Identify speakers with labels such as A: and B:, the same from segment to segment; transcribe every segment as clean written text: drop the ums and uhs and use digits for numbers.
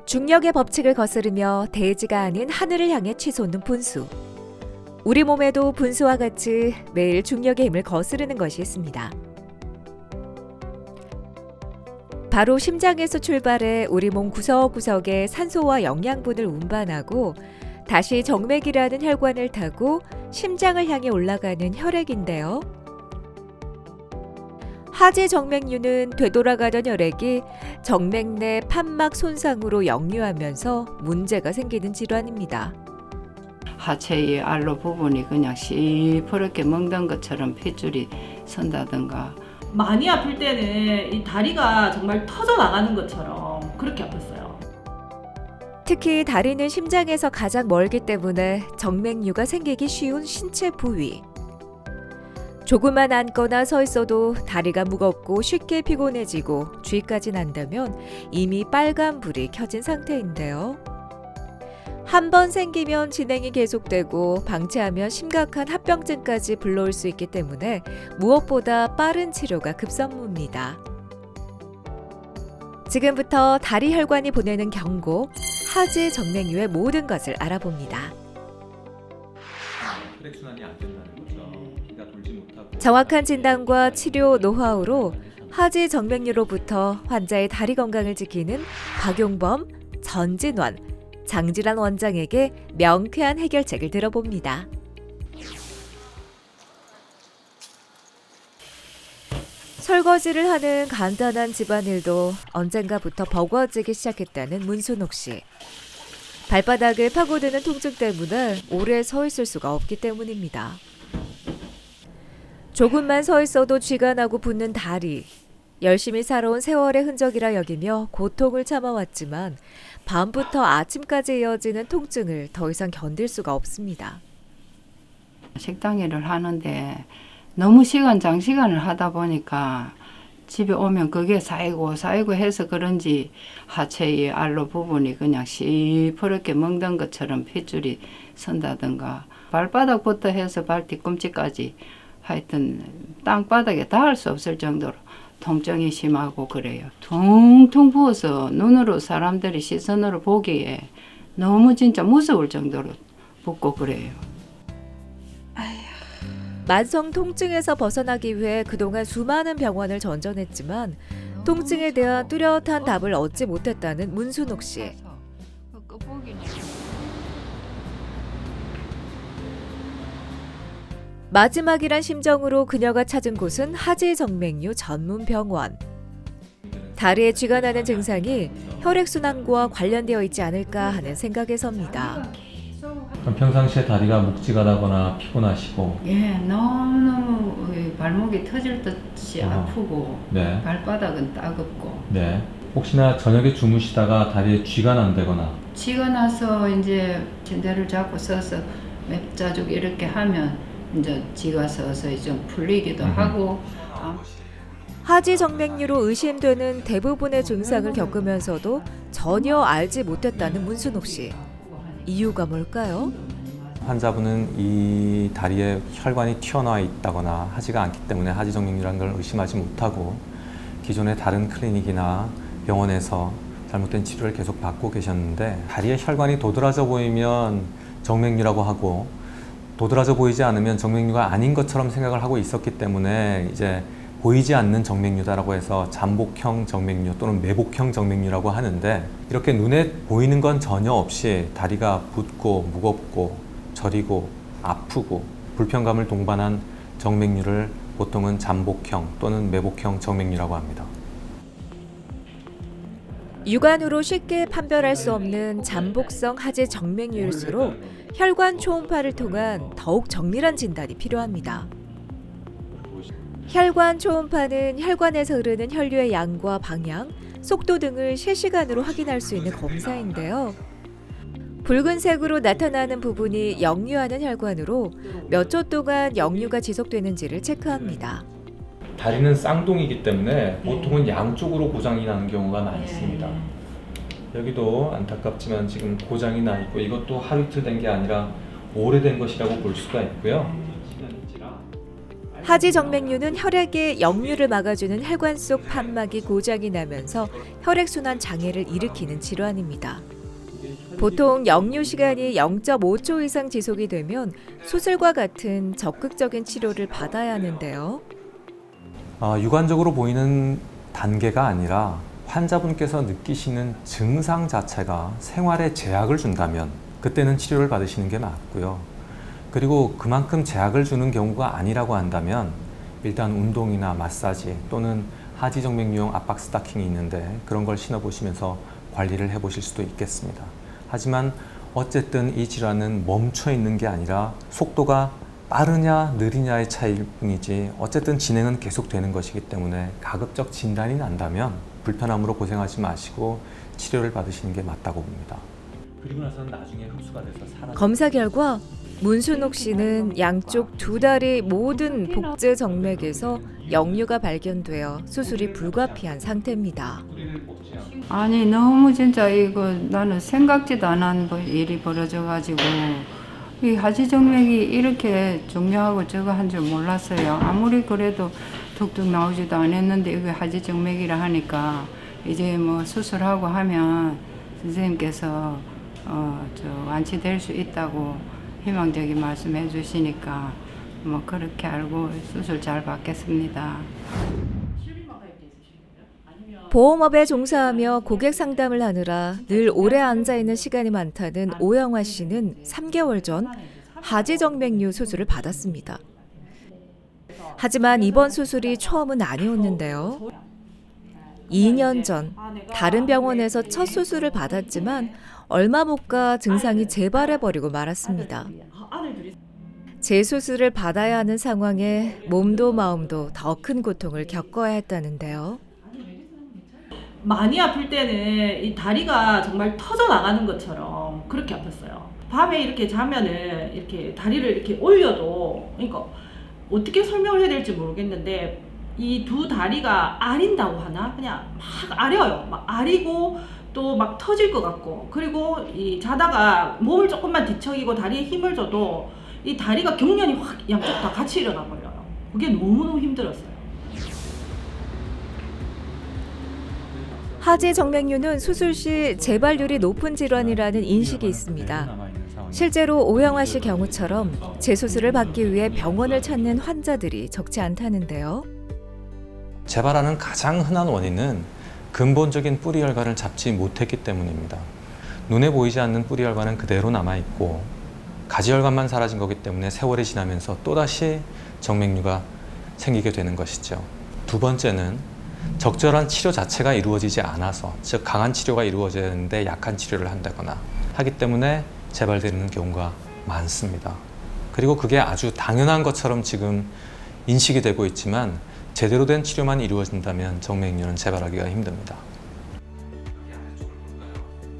A: 중력의 법칙을 거스르며 대지가 아닌 하늘을 향해 치솟는 분수. 우리 몸에도 분수와 같이 매일 중력의 힘을 거스르는 것이 있습니다. 바로 심장에서 출발해 우리 몸 구석구석에 산소와 영양분을 운반하고 다시 정맥이라는 혈관을 타고 심장을 향해 올라가는 혈액인데요. 하지 정맥류는 되돌아가던 혈액이 정맥 내 판막 손상으로 역류하면서 문제가 생기는 질환입니다.
B: 하체의 알로 부분이 그냥 시퍼렇게 멍든 것처럼 핏줄이 선다든가.
C: 많이 아플 때는 이 다리가 정말 터져 나가는 것처럼 그렇게 아팠어요.
A: 특히 다리는 심장에서 가장 멀기 때문에 정맥류가 생기기 쉬운 신체 부위. 조금만 앉거나 서 있어도 다리가 무겁고 쉽게 피곤해지고 쥐까지 난다면 이미 빨간 불이 켜진 상태인데요. 한 번 생기면 진행이 계속되고 방치하면 심각한 합병증까지 불러올 수 있기 때문에 무엇보다 빠른 치료가 급선무입니다. 지금부터 다리 혈관이 보내는 경고, 하지 정맥류의 모든 것을 알아봅니다.
D: 혈액순환이 안 된다는 거죠. 기가 돌지 못하고.
A: 정확한 진단과 치료 노하우로 하지 정맥류로부터 환자의 다리 건강을 지키는 박용범, 전진원, 장질환 원장에게 명쾌한 해결책을 들어봅니다. 설거지를 하는 간단한 집안일도 언젠가부터 버거워지기 시작했다는 문순옥 씨. 발바닥을 파고드는 통증 때문에 오래 서 있을 수가 없기 때문입니다. 조금만 서 있어도 쥐가 나고 붓는 다리. 열심히 살아온 세월의 흔적이라 여기며 고통을 참아왔지만 밤부터 아침까지 이어지는 통증을 더 이상 견딜 수가 없습니다.
B: 식당 일을 하는데 너무 장시간을 하다 보니까 집에 오면 그게 쌓이고 해서 그런지 하체의 알로 부분이 그냥 시퍼렇게 멍든 것처럼 핏줄이 선다든가 발바닥부터 해서 발 뒤꿈치까지 하여튼 땅바닥에 닿을 수 없을 정도로 통증이 심하고 그래요. 퉁퉁 부어서 눈으로 사람들이 시선으로 보기에 너무 진짜 무서울 정도로 붓고 그래요.
A: 만성 통증에서 벗어나기 위해 그동안 수많은 병원을 전전했지만 통증에 대한 뚜렷한 답을 얻지 못했다는 문순옥 씨. 마지막이란 심정으로 그녀가 찾은 곳은 하지 정맥류 전문 병원. 다리에 쥐가 나는 증상이 혈액순환과 관련되어 있지 않을까 하는 생각에서입니다.
D: 그럼 평상시에 다리가 묵직하다거나 피곤하시고.
B: 예, 너무 발목이 터질 듯이 아프고
D: 네.
B: 발바닥은 따갑고.
D: 네. 혹시나 저녁에 주무시다가 다리에 쥐가 난다거나.
B: 쥐가 나서 이제 침대를 잡고 서서 맵자죽 이렇게 하면 이제 쥐가 서서 좀 풀리기도 하고.
A: 하지 정맥류로 의심되는 대부분의 증상을 겪으면서도 전혀 알지 못했다는 문순옥 씨. 이유가 뭘까요?
E: 환자분은 이 다리에 혈관이 튀어나와 있다거나 하지가 않기 때문에 하지 정맥류라는 걸 의심하지 못하고 기존의 다른 클리닉이나 병원에서 잘못된 치료를 계속 받고 계셨는데 다리에 혈관이 도드라져 보이면 정맥류라고 하고 도드라져 보이지 않으면 정맥류가 아닌 것처럼 생각을 하고 있었기 때문에 이제 보이지 않는 정맥류다라고 해서 잠복형 정맥류 또는 매복형 정맥류라고 하는데 이렇게 눈에 보이는 건 전혀 없이 다리가 붓고 무겁고 저리고 아프고 불편감을 동반한 정맥류를 보통은 잠복형 또는 매복형 정맥류라고 합니다.
A: 육안으로 쉽게 판별할 수 없는 잠복성 하지 정맥류일수록 혈관 초음파를 통한 더욱 정밀한 진단이 필요합니다. 혈관 초음파는 혈관에서 흐르는 혈류의 양과 방향, 속도 등을 실시간으로 확인할 수 있는 검사인데요. 붉은색으로 나타나는 부분이 역류하는 혈관으로 몇 초 동안 역류가 지속되는지를 체크합니다.
D: 다리는 쌍동이기 때문에 보통은 양쪽으로 고장이 나는 경우가 많습니다. 여기도 안타깝지만 지금 고장이 나 있고 이것도 하루 이틀 된 게 아니라 오래된 것이라고 볼 수가 있고요.
A: 하지 정맥류는 혈액의 역류를 막아주는 혈관 속 판막이 고장이 나면서 혈액순환 장애를 일으키는 질환입니다. 보통 역류 시간이 0.5초 이상 지속이 되면 수술과 같은 적극적인 치료를 받아야 하는데요.
E: 육안적으로 보이는 단계가 아니라 환자분께서 느끼시는 증상 자체가 생활에 제약을 준다면 그때는 치료를 받으시는 게 맞고요. 그리고 그만큼 제약을 주는 경우가 아니라고 한다면 일단 운동이나 마사지 또는 하지정맥류용 압박 스타킹이 있는데 그런 걸 신어보시면서 관리를 해보실 수도 있겠습니다. 하지만 어쨌든 이 질환은 멈춰 있는 게 아니라 속도가 빠르냐 느리냐의 차이일 뿐이지 어쨌든 진행은 계속되는 것이기 때문에 가급적 진단이 난다면 불편함으로 고생하지 마시고 치료를 받으시는 게 맞다고 봅니다.
D: 그리고 나서는 나중에 흡수가 돼서 사라져.
A: 검사 결과 문순옥 씨는 양쪽 두 다리 모든 복제 정맥에서 역류가 발견되어 수술이 불가피한 상태입니다.
B: 아니 너무 진짜 이거 나는 생각지도 않은 일이 벌어져가지고 이 하지정맥이 이렇게 중요하고 저거 한 줄 몰랐어요. 아무리 그래도 툭툭 나오지도 않았는데 이게 하지정맥이라 하니까 이제 뭐 수술하고 하면 선생님께서 완치될 수 있다고 희망적인 말씀해 주시니까 뭐 그렇게 알고 수술 잘 받겠습니다.
A: 보험업에 종사하며 고객 상담을 하느라 늘 오래 앉아있는 시간이 많다는 오영화 씨는 3개월 전 하지정맥류 수술을 받았습니다. 하지만 이번 수술이 처음은 아니었는데요. 2년 전 다른 병원에서 첫 수술을 받았지만 얼마 못 가 증상이 재발해버리고 말았습니다. 재수술을 받아야 하는 상황에 몸도 마음도 더 큰 고통을 겪어야 했다는데요.
C: 많이 아플 때는 이 다리가 정말 터져 나가는 것처럼 그렇게 아팠어요. 밤에 이렇게 자면은 이렇게 다리를 이렇게 올려도, 그러니까 어떻게 설명을 해야 될지 모르겠는데 이 두 다리가 아린다고 하나? 그냥 막 아려요. 막 아리고 또 막 터질 것 같고, 그리고 이 자다가 몸을 조금만 뒤척이고 다리에 힘을 줘도 이 다리가 경련이 확 양쪽 다 같이 일어나 버려요. 그게 너무너무 힘들었어요.
A: 하지정맥류는 수술 시 재발률이 높은 질환이라는 인식이 있습니다. 실제로 오영화 씨 경우처럼 재수술을 받기 위해 병원을 찾는 환자들이 적지 않다는데요.
E: 재발하는 가장 흔한 원인은 근본적인 뿌리 혈관을 잡지 못했기 때문입니다. 눈에 보이지 않는 뿌리 혈관은 그대로 남아있고 가지 혈관만 사라진 거기 때문에 세월이 지나면서 또다시 정맥류가 생기게 되는 것이죠. 두 번째는 적절한 치료 자체가 이루어지지 않아서, 즉 강한 치료가 이루어져야 하는데 약한 치료를 한다거나 하기 때문에 재발되는 경우가 많습니다. 그리고 그게 아주 당연한 것처럼 지금 인식이 되고 있지만 제대로 된 치료만 이루어진다면 정맥류는 재발하기가 힘듭니다.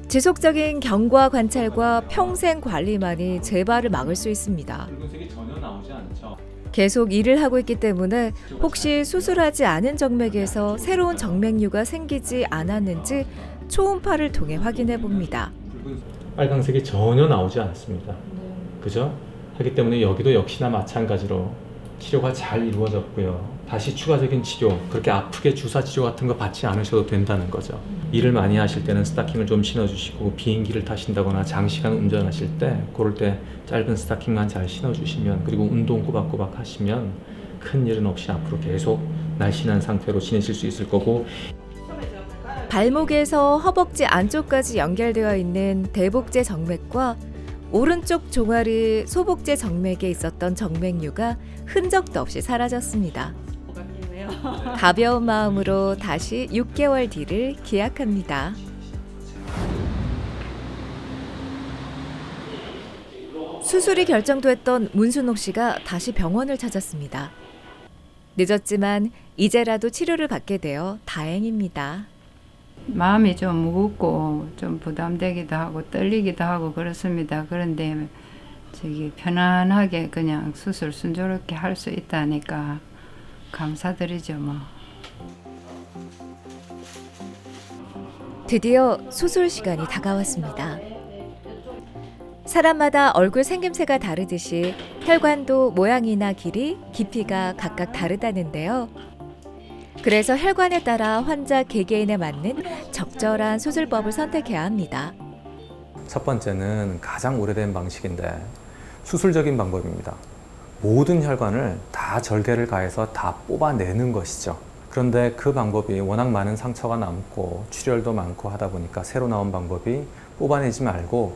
A: 지속적인 경과 관찰과 평생 관리만이 재발을 막을 수 있습니다.
D: 붉은색이 전혀 나오지 않죠.
A: 계속 일을 하고 있기 때문에 혹시 수술하지 않은 정맥에서 새로운 정맥류가 생기지 않았는지 초음파를 통해 확인해 봅니다.
D: 빨강색이 전혀 나오지 않습니다. 그죠? 하기 때문에 여기도 역시나 마찬가지로 치료가 잘 이루어졌고요. 다시 추가적인 치료, 그렇게 아프게 주사 치료 같은 거 받지 않으셔도 된다는 거죠. 일을 많이 하실 때는 스타킹을 좀 신어주시고 비행기를 타신다거나 장시간 운전하실 때 그럴 때 짧은 스타킹만 잘 신어주시면, 그리고 운동 꼬박꼬박 하시면 큰 일은 없이 앞으로 계속 날씬한 상태로 지내실 수 있을 거고,
A: 발목에서 허벅지 안쪽까지 연결되어 있는 대복제 정맥과 오른쪽 종아리 소복제 정맥에 있었던 정맥류가 흔적도 없이 사라졌습니다. 가벼운 마음으로 다시 6개월 뒤를 기약합니다. 수술이 결정됐던 문순옥 씨가 다시 병원을 찾았습니다. 늦었지만 이제라도 치료를 받게 되어 다행입니다.
B: 마음이 좀 무겁고 좀 부담되기도 하고 떨리기도 하고 그렇습니다. 그런데 저기 편안하게 그냥 수술 순조롭게 할 수 있다니까 감사드리죠 뭐.
A: 드디어 수술 시간이 다가왔습니다. 사람마다 얼굴 생김새가 다르듯이 혈관도 모양이나 길이, 깊이가 각각 다르다는데요. 그래서 혈관에 따라 환자 개개인에 맞는 적절한 수술법을 선택해야 합니다.
E: 첫 번째는 가장 오래된 방식인데 수술적인 방법입니다. 모든 혈관을 다 절개를 가해서 다 뽑아내는 것이죠. 그런데 그 방법이 워낙 많은 상처가 남고 출혈도 많고 하다 보니까 새로 나온 방법이 뽑아내지 말고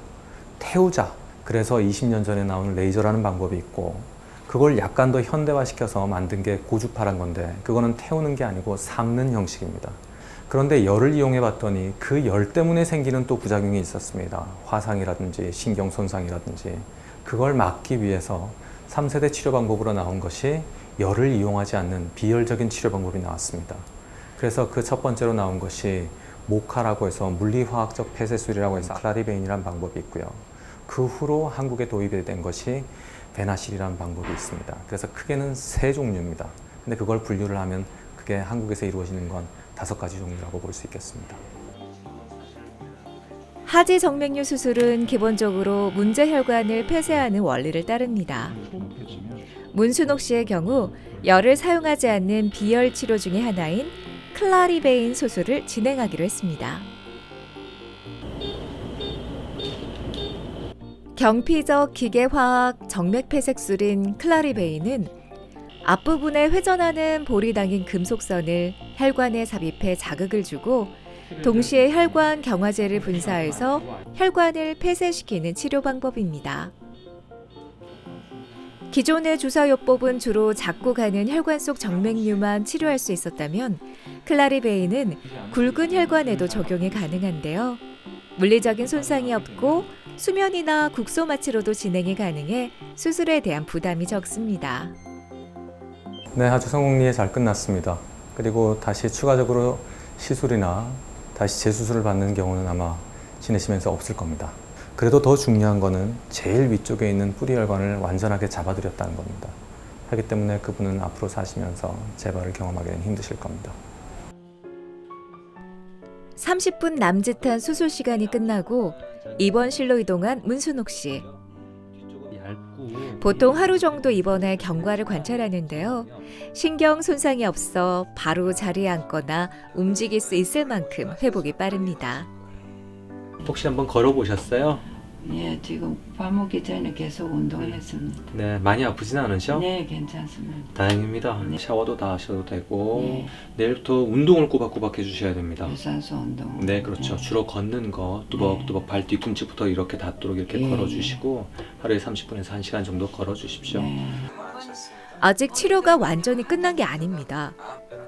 E: 태우자. 그래서 20년 전에 나온 레이저라는 방법이 있고 그걸 약간 더 현대화시켜서 만든 게 고주파란 건데 그거는 태우는 게 아니고 삶는 형식입니다. 그런데 열을 이용해 봤더니 그 열 때문에 생기는 또 부작용이 있었습니다. 화상이라든지 신경 손상이라든지 그걸 막기 위해서 3세대 치료 방법으로 나온 것이 열을 이용하지 않는 비열적인 치료 방법이 나왔습니다. 그래서 그 첫 번째로 나온 것이 모카라고 해서 물리화학적 폐쇄술이라고 해서 클라리베인이라는 방법이 있고요. 그 후로 한국에 도입이 된 것이 베나실이라는 방법이 있습니다. 그래서 크게는 3종류입니다. 근데 그걸 분류를 하면 그게 한국에서 이루어지는 건 5가지 종류라고 볼 수 있겠습니다.
A: 하지 정맥류 수술은 기본적으로 문제 혈관을 폐쇄하는 원리를 따릅니다. 문순옥 씨의 경우 열을 사용하지 않는 비열 치료 중의 하나인 클라리베인 수술을 진행하기로 했습니다. 경피적 기계화학 정맥폐색술인 클라리베인은 앞부분에 회전하는 볼이 담긴 금속선을 혈관에 삽입해 자극을 주고 동시에 혈관 경화제를 분사해서 혈관을 폐쇄시키는 치료 방법입니다. 기존의 주사요법은 주로 작고 가는 혈관 속 정맥류만 치료할 수 있었다면 클라리베인은 굵은 혈관에도 적용이 가능한데요. 물리적인 손상이 없고 수면이나 국소 마취로도 진행이 가능해 수술에 대한 부담이 적습니다.
E: 네, 아주 성공리에 잘 끝났습니다. 그리고 다시 추가적으로 시술이나 다시 재수술을 받는 경우는 아마 지내시면서 없을 겁니다. 그래도 더 중요한 거는 제일 위쪽에 있는 뿌리혈관을 완전하게 잡아드렸다는 겁니다. 하기 때문에 그분은 앞으로 사시면서 재발을 경험하기는 힘드실 겁니다.
A: 30분 남짓한 수술 시간이 끝나고 입원실로 이동한 문순옥 씨. 보통 하루 정도 입원해 경과를 관찰하는데요. 신경 손상이 없어 바로 자리에 앉거나 움직일 수 있을 만큼 회복이 빠릅니다.
D: 혹시 한번 걸어보셨어요?
B: 예, 지금 밥 먹기 전에 계속 운동했습니다.
D: 네, 많이 아프진 않으셔?
B: 네, 괜찮습니다.
D: 다행입니다.
B: 네.
D: 샤워도 다 하셔도 되고
B: 네.
D: 내일부터 운동을 꼬박꼬박 해주셔야 됩니다.
B: 유산소 운동.
D: 네, 그렇죠.
B: 네.
D: 주로 걷는 거 뚜벅뚜벅 발 뒤꿈치부터 이렇게 닿도록 이렇게
B: 네.
D: 걸어주시고 하루에 30분에서 1시간 정도 걸어주십시오.
B: 네.
A: 아직 치료가 완전히 끝난 게 아닙니다.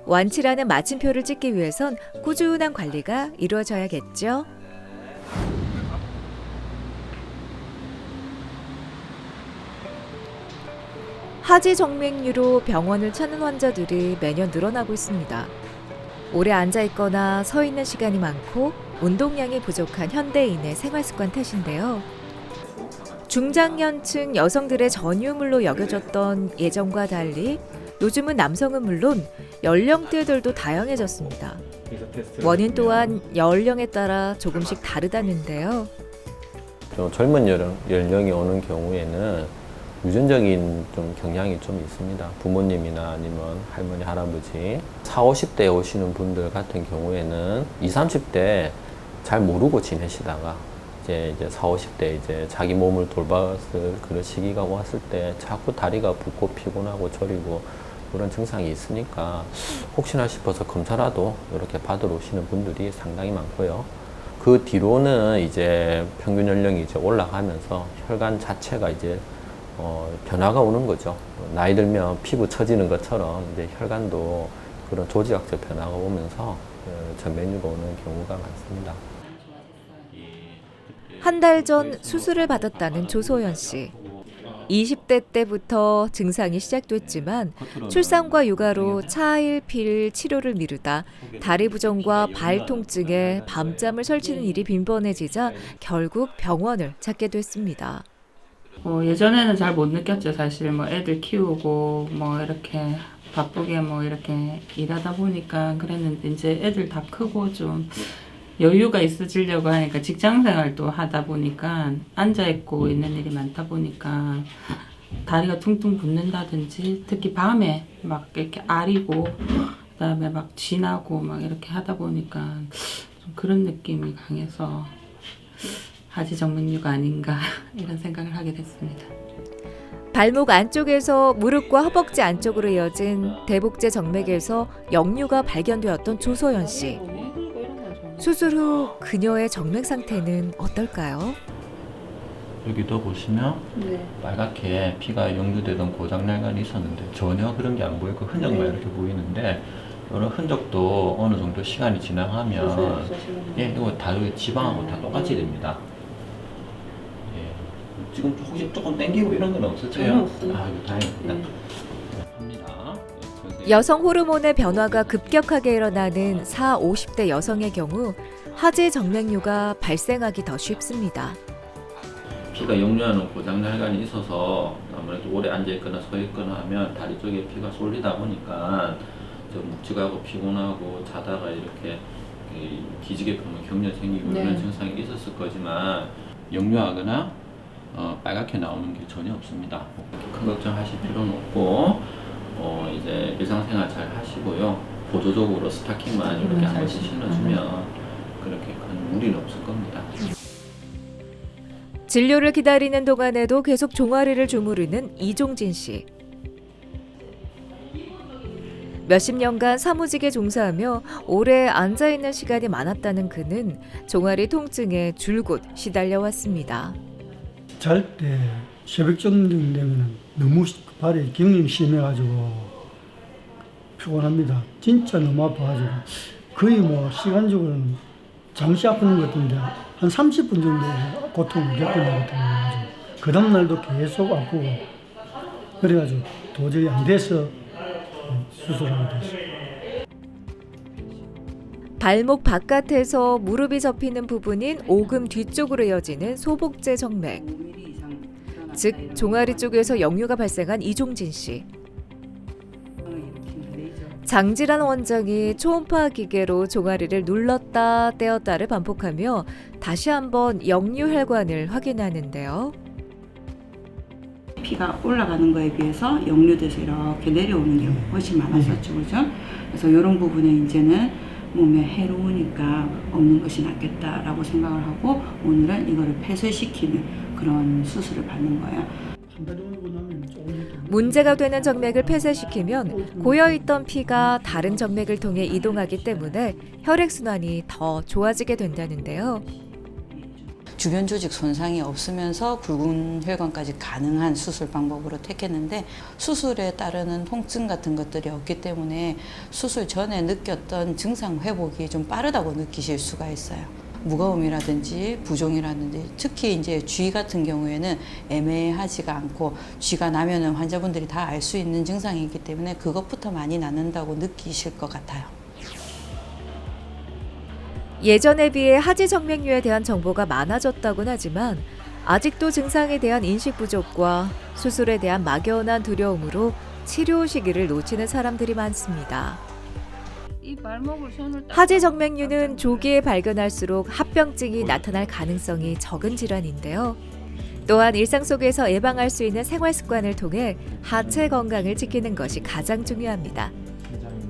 A: 완치라는 마침표를 찍기 위해선 꾸준한 관리가 이루어져야겠죠. 하지 정맥류로 병원을 찾는 환자들이 매년 늘어나고 있습니다. 오래 앉아 있거나 서 있는 시간이 많고 운동량이 부족한 현대인의 생활 습관 탓인데요. 중장년층 여성들의 전유물로 여겨졌던 예전과 달리 요즘은 남성은 물론 연령대들도 다양해졌습니다. 원인 또한 연령에 따라 조금씩 다르다는데요.
F: 좀 젊은 연령이 오는 경우에는 유전적인 좀 경향이 좀 있습니다. 부모님이나 아니면 할머니, 할아버지 40, 50대에 오시는 분들 같은 경우에는 20, 30대 잘 모르고 지내시다가 이제 40, 50대 이제 자기 몸을 돌봤을 그런 시기가 왔을 때 자꾸 다리가 붓고 피곤하고 저리고 그런 증상이 있으니까 혹시나 싶어서 검사라도 이렇게 받으러 오시는 분들이 상당히 많고요. 그 뒤로는 이제 평균 연령이 이제 올라가면서 혈관 자체가 이제 변화가 오는 거죠. 나이 들면 피부 처지는 것처럼 이제 혈관도 그런 조직학적 변화가 오면서 정맥류가 오는 경우가 많습니다.
A: 한 달 전 수술을 받았다는 조소연 씨. 20대 때부터 증상이 시작됐지만 출산과 육아로 차일피일 치료를 미루다 다리 부종과 발 통증에 밤잠을 설치는 일이 빈번해지자 결국 병원을 찾게 됐습니다.
B: 예전에는 잘 못 느꼈죠. 사실 뭐 애들 키우고 뭐 이렇게 바쁘게 뭐 이렇게 일하다 보니까 그랬는데 이제 애들 다 크고 좀 여유가 있어지려고 하니까 직장 생활도 하다 보니까 앉아 있고 있는 일이 많다 보니까 다리가 퉁퉁 붓는다든지 특히 밤에 막 이렇게 아리고 그다음에 막 쥐나고 막 이렇게 하다 보니까 좀 그런 느낌이 강해서 하지정맥류가 아닌가 이런 생각을 하게 됐습니다.
A: 발목 안쪽에서 무릎과 허벅지 안쪽으로 이어진 대복제 정맥에서 역류가 발견되었던 조소연 씨. 수술 후 그녀의 정맥 상태는 어떨까요?
F: 여기도 보시면 빨갛게 피가 역류되던 고장날간이 있었는데 전혀 그런 게 안 보이고 흔적만 이렇게 보이는데 이런 흔적도 어느 정도 시간이 지나가면 이거 다 지방하고 다 똑같이 됩니다. 지금 혹시 조금 땡기고 이런 건 없었죠? 전혀 없어요. 이거 다행입니다. 합니다.
A: 여성 호르몬의 변화가 급격하게 일어나는 40, 50대 여성의 경우 하지 정맥류가 발생하기 더 쉽습니다.
F: 피가 역류하는 고장날간이 있어서 아무래도 오래 앉아있거나 서있거나 하면 다리 쪽에 피가 쏠리다 보니까 좀 묵직하고 피곤하고 자다가 이렇게 기지개 펴면 경련 생기고 이런 증상이 있었을 거지만 역류하거나 빨갛게 나오는 게 전혀 없습니다. 큰 걱정하실 필요는 없고 이제 일상생활 잘 하시고요. 보조적으로 스타킹만 이렇게 한 번씩 신어주면 그렇게 큰 무리는 없을 겁니다.
A: 진료를 기다리는 동안에도 계속 종아리를 주무르는 이종진 씨. 몇십 년간 사무직에 종사하며 오래 앉아있는 시간이 많았다는 그는 종아리 통증에 줄곧 시달려왔습니다.
G: 잘 때 새벽 정도 되면 너무 발이 경련이 심해가지고 피곤합니다. 진짜 너무 아파가지고 거의 뭐 시간적으로는 잠시 아픈 것 같은데 한 30분 정도 고통을 겪은 것 같아요. 그 다음날도 계속 아프고 그래가지고 도저히 안 돼서 수술하게 됐어요.
A: 발목 바깥에서 무릎이 접히는 부분인 오금 뒤쪽으로 이어지는 소복제 정맥. 즉 종아리 쪽에서 역류가 발생한 이종진 씨. 장질환 원장이 초음파 기계로 종아리를 눌렀다 떼었다를 반복하며 다시 한번 역류 혈관을 확인하는데요.
H: 피가 올라가는 거에 비해서 역류돼서 이렇게 내려오는 게 훨씬 많았었죠, 그죠? 그래서 이런 부분에 이제는 몸에 해로우니까 없는 것이 낫겠다라고 생각을 하고 오늘은 이거를 폐쇄시키는 그런 수술을 받는 거예요.
A: 문제가 되는 정맥을 폐쇄시키면 고여있던 피가 다른 정맥을 통해 이동하기 때문에 혈액순환이 더 좋아지게 된다는데요.
H: 주변 조직 손상이 없으면서 굵은 혈관까지 가능한 수술 방법으로 택했는데 수술에 따르는 통증 같은 것들이 없기 때문에 수술 전에 느꼈던 증상 회복이 좀 빠르다고 느끼실 수가 있어요. 무거움이라든지 부종이라든지 특히 이제 쥐 같은 경우에는 애매하지가 않고 쥐가 나면은 환자분들이 다 알 수 있는 증상이기 때문에 그것부터 많이 낫는다고 느끼실 것 같아요.
A: 예전에 비해 하지 정맥류에 대한 정보가 많아졌다곤 하지만 아직도 증상에 대한 인식 부족과 수술에 대한 막연한 두려움으로 치료 시기를 놓치는 사람들이 많습니다. 하지 정맥류는 조기에 발견할수록 합병증이 나타날 가능성이 적은 질환인데요. 또한 일상 속에서 예방할 수 있는 생활 습관을 통해 하체 건강을 지키는 것이 가장 중요합니다.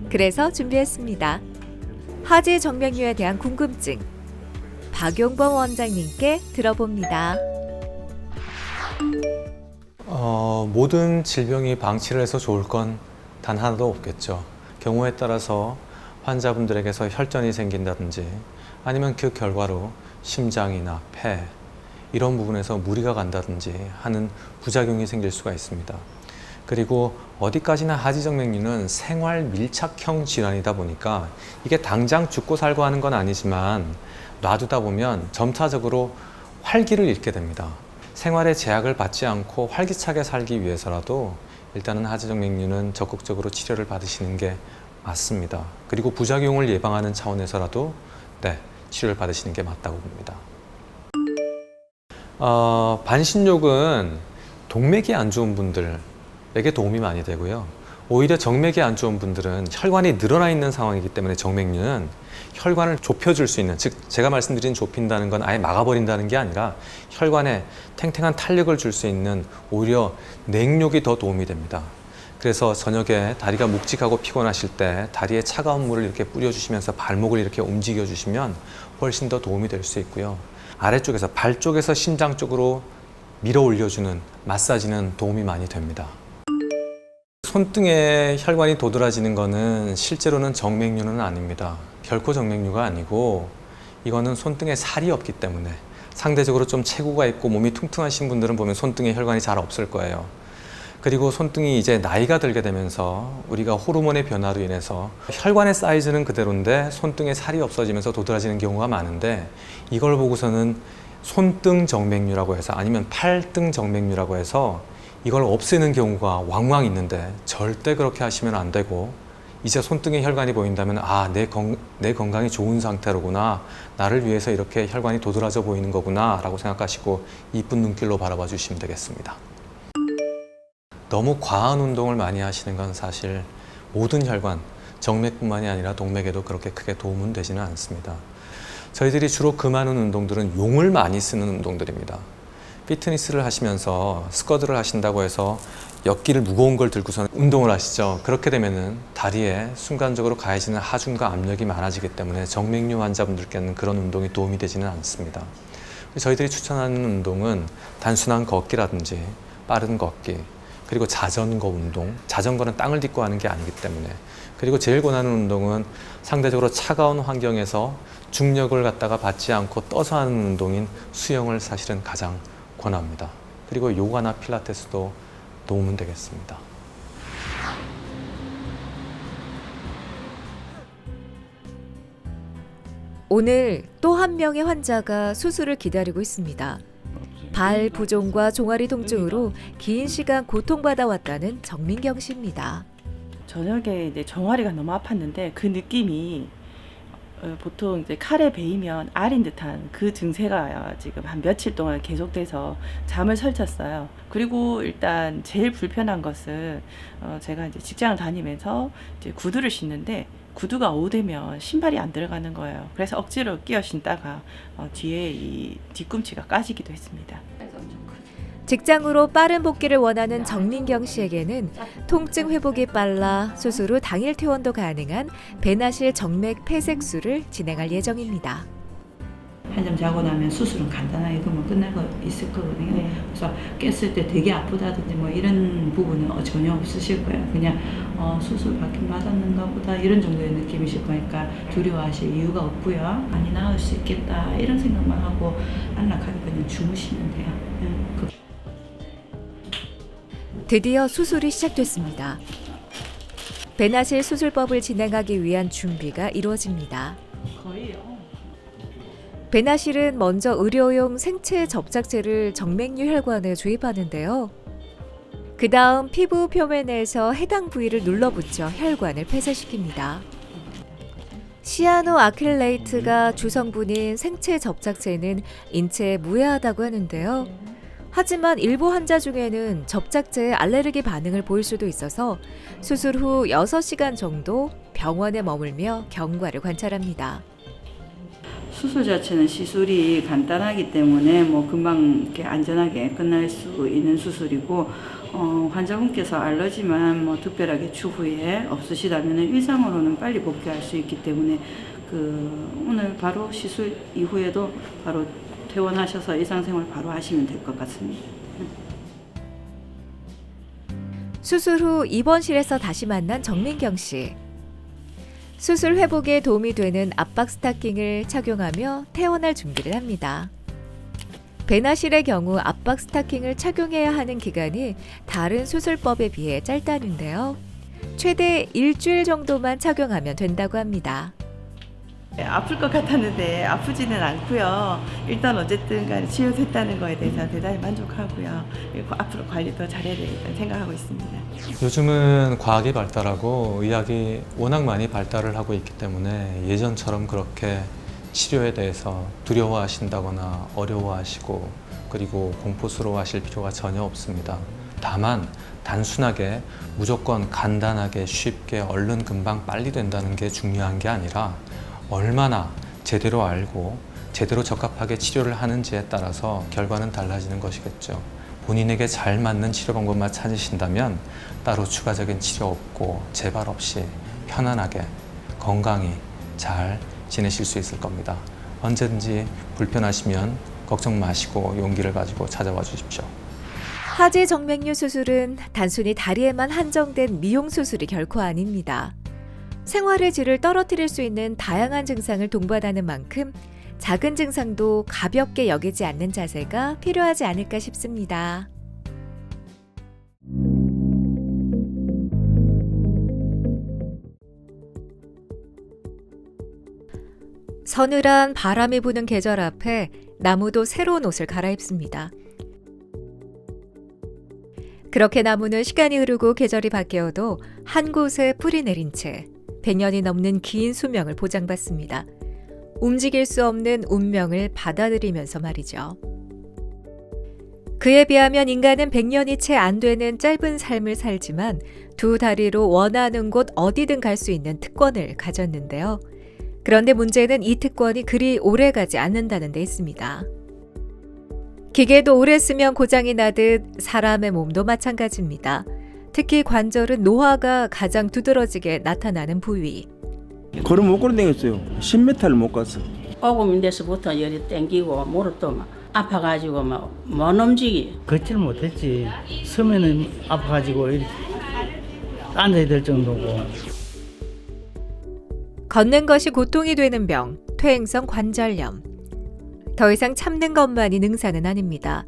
A: 그래서 준비했습니다. 하지 정맥류에 대한 궁금증, 박용범 원장님께 들어봅니다.
E: 모든 질병이 방치를 해서 좋을 건 단 하나도 없겠죠. 경우에 따라서 환자분들에게서 혈전이 생긴다든지 아니면 그 결과로 심장이나 폐 이런 부분에서 무리가 간다든지 하는 부작용이 생길 수가 있습니다. 그리고 어디까지나 하지정맥류는 생활 밀착형 질환이다 보니까 이게 당장 죽고 살고 하는 건 아니지만 놔두다 보면 점차적으로 활기를 잃게 됩니다. 생활에 제약을 받지 않고 활기차게 살기 위해서라도 일단은 하지정맥류는 적극적으로 치료를 받으시는 게 맞습니다. 그리고 부작용을 예방하는 차원에서라도 치료를 받으시는 게 맞다고 봅니다. 반신욕은 동맥이 안 좋은 분들에게 도움이 많이 되고요. 오히려 정맥이 안 좋은 분들은 혈관이 늘어나 있는 상황이기 때문에 정맥류는 혈관을 좁혀줄 수 있는, 즉 제가 말씀드린 좁힌다는 건 아예 막아버린다는 게 아니라 혈관에 탱탱한 탄력을 줄 수 있는 오히려 냉욕이 더 도움이 됩니다. 그래서 저녁에 다리가 묵직하고 피곤하실 때 다리에 차가운 물을 이렇게 뿌려주시면서 발목을 이렇게 움직여 주시면 훨씬 더 도움이 될 수 있고요. 아래쪽에서 발 쪽에서 심장 쪽으로 밀어 올려주는 마사지는 도움이 많이 됩니다. 손등에 혈관이 도드라지는 것은 실제로는 정맥류는 아닙니다. 결코 정맥류가 아니고 이거는 손등에 살이 없기 때문에 상대적으로 좀 체구가 있고 몸이 퉁퉁하신 분들은 보면 손등에 혈관이 잘 없을 거예요. 그리고 손등이 이제 나이가 들게 되면서 우리가 호르몬의 변화로 인해서 혈관의 사이즈는 그대로인데 손등에 살이 없어지면서 도드라지는 경우가 많은데 이걸 보고서는 손등 정맥류라고 해서 아니면 팔등 정맥류라고 해서 이걸 없애는 경우가 왕왕 있는데 절대 그렇게 하시면 안 되고 이제 손등에 혈관이 보인다면 내 건강이 좋은 상태로구나, 나를 위해서 이렇게 혈관이 도드라져 보이는 거구나 라고 생각하시고 이쁜 눈길로 바라봐 주시면 되겠습니다. 너무 과한 운동을 많이 하시는 건 사실 모든 혈관, 정맥뿐만이 아니라 동맥에도 그렇게 크게 도움은 되지는 않습니다. 저희들이 주로 금하는 운동들은 용을 많이 쓰는 운동들입니다. 피트니스를 하시면서 스쿼트를 하신다고 해서 역기를 무거운 걸 들고서 운동을 하시죠. 그렇게 되면은 다리에 순간적으로 가해지는 하중과 압력이 많아지기 때문에 정맥류 환자분들께는 그런 운동이 도움이 되지는 않습니다. 저희들이 추천하는 운동은 단순한 걷기라든지 빠른 걷기, 그리고 자전거 운동, 자전거는 땅을 딛고 하는 게 아니기 때문에, 그리고 제일 권하는 운동은 상대적으로 차가운 환경에서 중력을 갖다가 받지 않고 떠서 하는 운동인 수영을 사실은 가장 권합니다. 그리고 요가나 필라테스도 도움은 되겠습니다.
A: 오늘 또 한 명의 환자가 수술을 기다리고 있습니다. 발 부종과 종아리 통증으로 긴 시간 고통받아 왔다는 정민경 씨입니다.
I: 저녁에 이제 종아리가 너무 아팠는데 그 느낌이 보통 이제 칼에 베이면 알인 듯한 그 증세가 지금 한 며칠 동안 계속돼서 잠을 설쳤어요. 그리고 일단 제일 불편한 것은 제가 이제 직장을 다니면서 이제 구두를 신는데 구두가 오되면 신발이 안 들어가는 거예요. 그래서 억지로 끼어 신다가 뒤에 이 뒤꿈치가 까지기도 했습니다.
A: 직장으로 빠른 복귀를 원하는 정민경 씨에게는 통증 회복이 빨라 수술 후 당일 퇴원도 가능한 배나실 정맥 폐색술을 진행할 예정입니다.
J: 한잠 자고 나면 수술은 간단하게 그러면 끝나고 있을 거거든요.
I: 네.
J: 그래서 깼을 때 되게 아프다든지 뭐 이런 부분은 전혀 없으실 거예요. 그냥 수술 받긴 받았는가 보다 이런 정도의 느낌이실 거니까 두려워하실 이유가 없고요. 많이 나을 수 있겠다 이런 생각만 하고 안락하게 그냥 주무시면 돼요.
A: 드디어 수술이 시작됐습니다. 배나실 수술법을 진행하기 위한 준비가 이루어집니다.
C: 거의요.
A: 배나실은 먼저 의료용 생체 접착제를 정맥류 혈관에 주입하는데요. 그 다음 피부 표면에서 해당 부위를 눌러붙여 혈관을 폐쇄시킵니다. 시아노아크릴레이트가 주성분인 생체 접착제는 인체에 무해하다고 하는데요. 하지만 일부 환자 중에는 접착제에 알레르기 반응을 보일 수도 있어서 수술 후 6시간 정도 병원에 머물며 경과를 관찰합니다.
J: 수술 자체는 시술이 간단하기 때문에 뭐 금방 이렇게 안전하게 끝날 수 있는 수술이고 환자분께서 알러지만 뭐 특별하게 추후에 없으시다면 일상으로는 빨리 복귀할 수 있기 때문에 오늘 바로 시술 이후에도 바로 퇴원하셔서 일상생활 바로 하시면 될 것 같습니다.
A: 수술 후 입원실에서 다시 만난 정민경 씨. 수술 회복에 도움이 되는 압박 스타킹을 착용하며 퇴원할 준비를 합니다. 배나실의 경우 압박 스타킹을 착용해야 하는 기간이 다른 수술법에 비해 짧다는데요. 최대 일주일 정도만 착용하면 된다고 합니다.
I: 아플 것 같았는데 아프지는 않고요. 일단 어쨌든 간에 치료됐다는 거에 대해서 대단히 만족하고요. 그리고 앞으로 관리 더 잘해야 되겠다 생각하고 있습니다.
E: 요즘은 과학이 발달하고 의학이 워낙 많이 발달을 하고 있기 때문에 예전처럼 그렇게 치료에 대해서 두려워하신다거나 어려워하시고 그리고 공포스러워하실 필요가 전혀 없습니다. 다만 단순하게 무조건 간단하게 쉽게 얼른 금방 빨리 된다는 게 중요한 게 아니라 얼마나 제대로 알고 제대로 적합하게 치료를 하는지에 따라서 결과는 달라지는 것이겠죠. 본인에게 잘 맞는 치료 방법만 찾으신다면 따로 추가적인 치료 없고 재발 없이 편안하게 건강히 잘 지내실 수 있을 겁니다. 언제든지 불편하시면 걱정 마시고 용기를 가지고 찾아와 주십시오.
A: 하지 정맥류 수술은 단순히 다리에만 한정된 미용 수술이 결코 아닙니다. 생활의 질을 떨어뜨릴 수 있는 다양한 증상을 동반하는 만큼 작은 증상도 가볍게 여기지 않는 자세가 필요하지 않을까 싶습니다. 서늘한 바람이 부는 계절 앞에 나무도 새로운 옷을 갈아입습니다. 그렇게 나무는 시간이 흐르고 계절이 바뀌어도 한 곳에 뿌리 내린 채 100년이 넘는 긴 수명을 보장받습니다. 움직일 수 없는 운명을 받아들이면서 말이죠. 그에 비하면 인간은 100년이 채 안 되는 짧은 삶을 살지만 두 다리로 원하는 곳 어디든 갈 수 있는 특권을 가졌는데요. 그런데 문제는 이 특권이 그리 오래 가지 않는다는 데 있습니다. 기계도 오래 쓰면 고장이 나듯 사람의 몸도 마찬가지입니다. 특히 관절은 노화가 가장 두드러지게 나타나는 부위.
K: 걸음 못 걸어 다녔어요. 10m를 못 갔어.
L: 오금인데서부터 열이 땡기고 무릎도 막 아파가지고 막 못 움직이.
G: 걷지를 못했지. 서면은 아파가지고 이렇게 앉아야 될 정도고.
A: 걷는 것이 고통이 되는 병, 퇴행성 관절염. 더 이상 참는 것만이 능사는 아닙니다.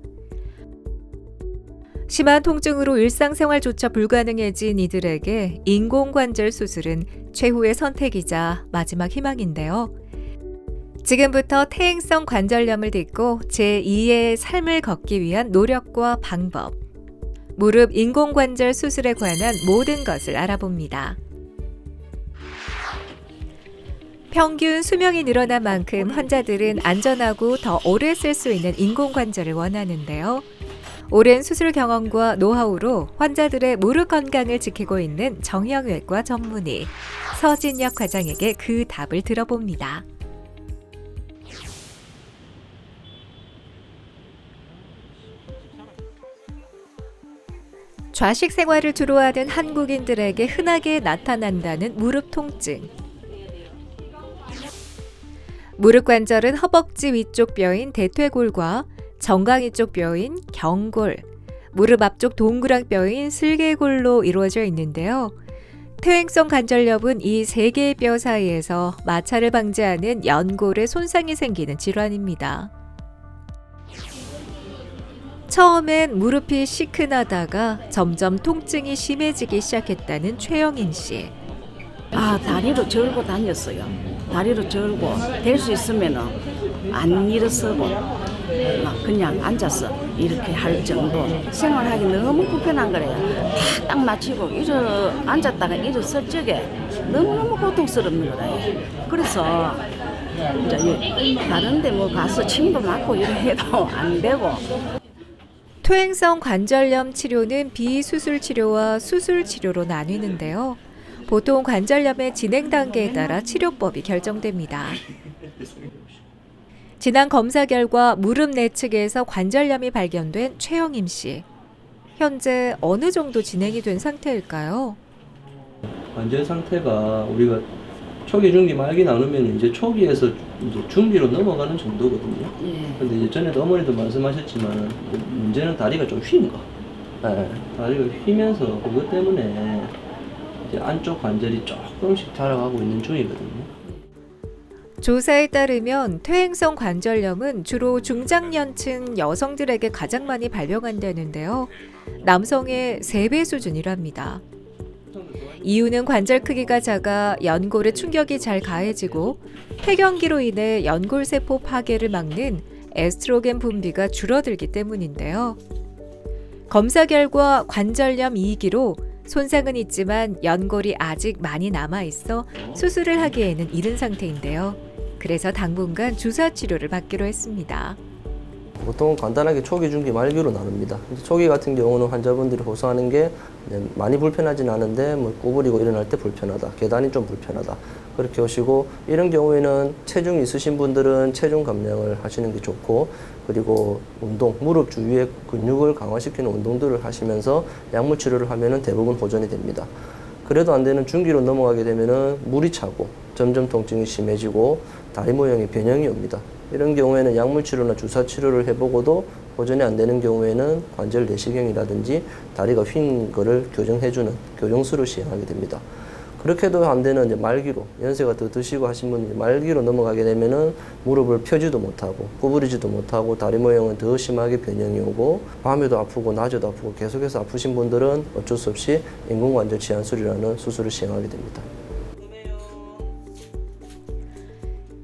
A: 심한 통증으로 일상생활조차 불가능해진 이들에게 인공관절 수술은 최후의 선택이자 마지막 희망인데요. 지금부터 퇴행성 관절염을 딛고 제2의 삶을 걷기 위한 노력과 방법, 무릎 인공관절 수술에 관한 모든 것을 알아봅니다. 평균 수명이 늘어난 만큼 환자들은 안전하고 더 오래 쓸 수 있는 인공관절을 원하는데요. 오랜 수술 경험과 노하우로 환자들의 무릎 건강을 지키고 있는 정형외과 전문의 서진혁 과장에게 그 답을 들어봅니다. 좌식 생활을 주로 하는 한국인들에게 흔하게 나타난다는 무릎 통증. 무릎 관절은 허벅지 위쪽 뼈인 대퇴골과 정강이 쪽 뼈인 경골, 무릎 앞쪽 동그랑 뼈인 슬개골로 이루어져 있는데요. 퇴행성 관절염은 이 세 개의 뼈 사이에서 마찰을 방지하는 연골에 손상이 생기는 질환입니다. 처음엔 무릎이 시큰하다가 점점 통증이 심해지기 시작했다는 최영인 씨.
L: 다리로 절고 다녔어요. 다리로 절고 될 수 있으면은 안 일어서고 막 그냥 앉아서 이렇게 할 정도. 생활하기 너무 불편한 거래요. 딱 맞추고 앉았다가 일어설 적에 너무너무 고통스럽는 거래요. 그래서 이제 다른 데 뭐 가서 침도 맞고 이래 해도 안 되고.
A: 퇴행성 관절염 치료는 비수술 치료와 수술 치료로 나뉘는데요. 보통 관절염의 진행 단계에 따라 치료법이 결정됩니다. 지난 검사 결과 무릎 내측에서 관절염이 발견된 최영임 씨. 현재 어느 정도 진행이 된 상태일까요?
M: 관절 상태가 우리가 초기, 중기, 말기 나누면 이제 초기에서 이제 중기로 넘어가는 정도거든요. 근데 이제 전에도 어머니도 말씀하셨지만 문제는 다리가 좀 휜 거. 다리가 휘면서 그것 때문에 이제 안쪽 관절이 조금씩 자라가고 있는 중이거든요.
A: 조사에 따르면 퇴행성 관절염은 주로 중장년층 여성들에게 가장 많이 발병한다는데요. 남성의 3배 수준이랍니다. 이유는 관절 크기가 작아 연골에 충격이 잘 가해지고 폐경기로 인해 연골세포 파괴를 막는 에스트로겐 분비가 줄어들기 때문인데요. 검사 결과 관절염 2기로 손상은 있지만 연골이 아직 많이 남아있어 수술을 하기에는 이른 상태인데요. 그래서 당분간 주사 치료를 받기로 했습니다.
N: 보통 간단하게 초기, 중기, 말기로 나눕니다. 초기 같은 경우는 환자분들이 호소하는 게 많이 불편하진 않은데 뭐 구부리고 일어날 때 불편하다, 계단이 좀 불편하다 그렇게 오시고, 이런 경우에는 체중이 있으신 분들은 체중 감량을 하시는 게 좋고, 그리고 운동, 무릎 주위의 근육을 강화시키는 운동들을 하시면서 약물 치료를 하면은 대부분 호전이 됩니다. 그래도 안 되는 중기로 넘어가게 되면은 물이 차고 점점 통증이 심해지고 다리 모양의 변형이 옵니다. 이런 경우에는 약물 치료나 주사 치료를 해보고도 호전이 안 되는 경우에는 관절 내시경이라든지 다리가 휜 거를 교정해주는 교정술을 시행하게 됩니다. 그렇게도 안 되는 이제 말기로, 연세가 더 드시고 하신 분이 말기로 넘어가게 되면은 무릎을 펴지도 못하고 구부리지도 못하고 다리 모양은 더 심하게 변형이 오고 밤에도 아프고 낮에도 아프고 계속해서 아프신 분들은 어쩔 수 없이 인공관절 치환술이라는 수술을 시행하게 됩니다.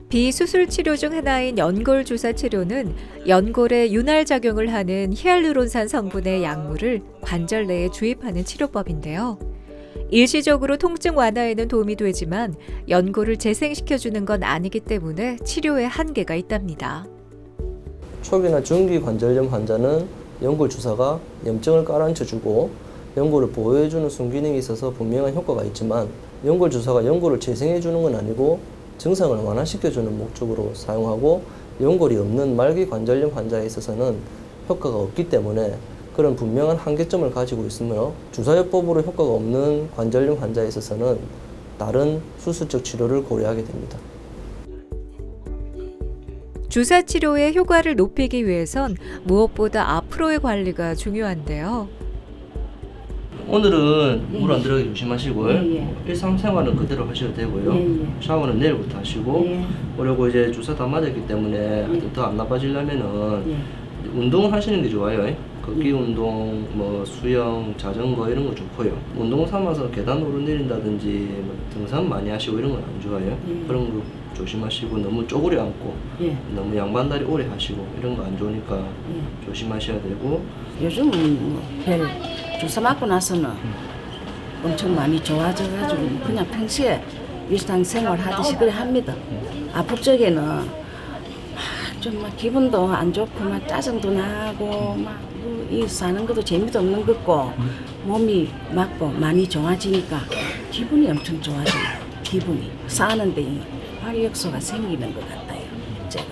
A: 비수술 치료 중 하나인 연골 주사 치료는 연골에 윤활 작용을 하는 히알루론산 성분의 약물을 관절 내에 주입하는 치료법인데요. 일시적으로 통증 완화에는 도움이 되지만 연골을 재생시켜주는 건 아니기 때문에 치료에 한계가 있답니다.
N: 초기나 중기 관절염 환자는 연골 주사가 염증을 깔아앉혀주고 연골을 보호해주는 순기능이 있어서 분명한 효과가 있지만, 연골 주사가 연골을 재생해주는 건 아니고 증상을 완화시켜주는 목적으로 사용하고, 연골이 없는 말기 관절염 환자에 있어서는 효과가 없기 때문에 그런 분명한 한계점을 가지고 있으며, 주사요법으로 효과가 없는 관절염 환자에 있어서는 다른 수술적 치료를 고려하게 됩니다.
A: 주사 치료의 효과를 높이기 위해선 무엇보다 앞으로의 관리가 중요한데요.
M: 오늘은 물 안 들어가게 조심하시고요.
L: 예.
M: 일상생활은 그대로 하셔도 되고요.
L: 예.
M: 샤워는 내일부터 하시고,
L: 예.
M: 그리고 이제 주사 다 맞았기 때문에 더 안 나빠지려면은
L: 예.
M: 운동을 하시는 게 좋아요. 걷기 운동, 뭐 수영, 자전거 이런 거 좋고요. 운동 삼아서 계단 오르내린다든지 뭐 등산 많이 하시고 이런 건 안 좋아요. 그런 거 조심하시고, 너무 쪼그려 앉고 너무 양반다리 오래 하시고 이런 거 안 좋으니까 조심하셔야 되고.
L: 요즘은 별 주사 맞고 나서는 엄청 많이 좋아져가지고 그냥 평소에 일상생활 하듯이 그래 합니다. 아플 적에는 좀 막 기분도 안 좋고 막 짜증도 나고 막 이 사는 것도 재미도 없는 것 같고 몸이 맞고 많이 좋아지니까 기분이 엄청 좋아져요. 기분이 사는데 이 활력소가 생기는 것 같아요. 제가.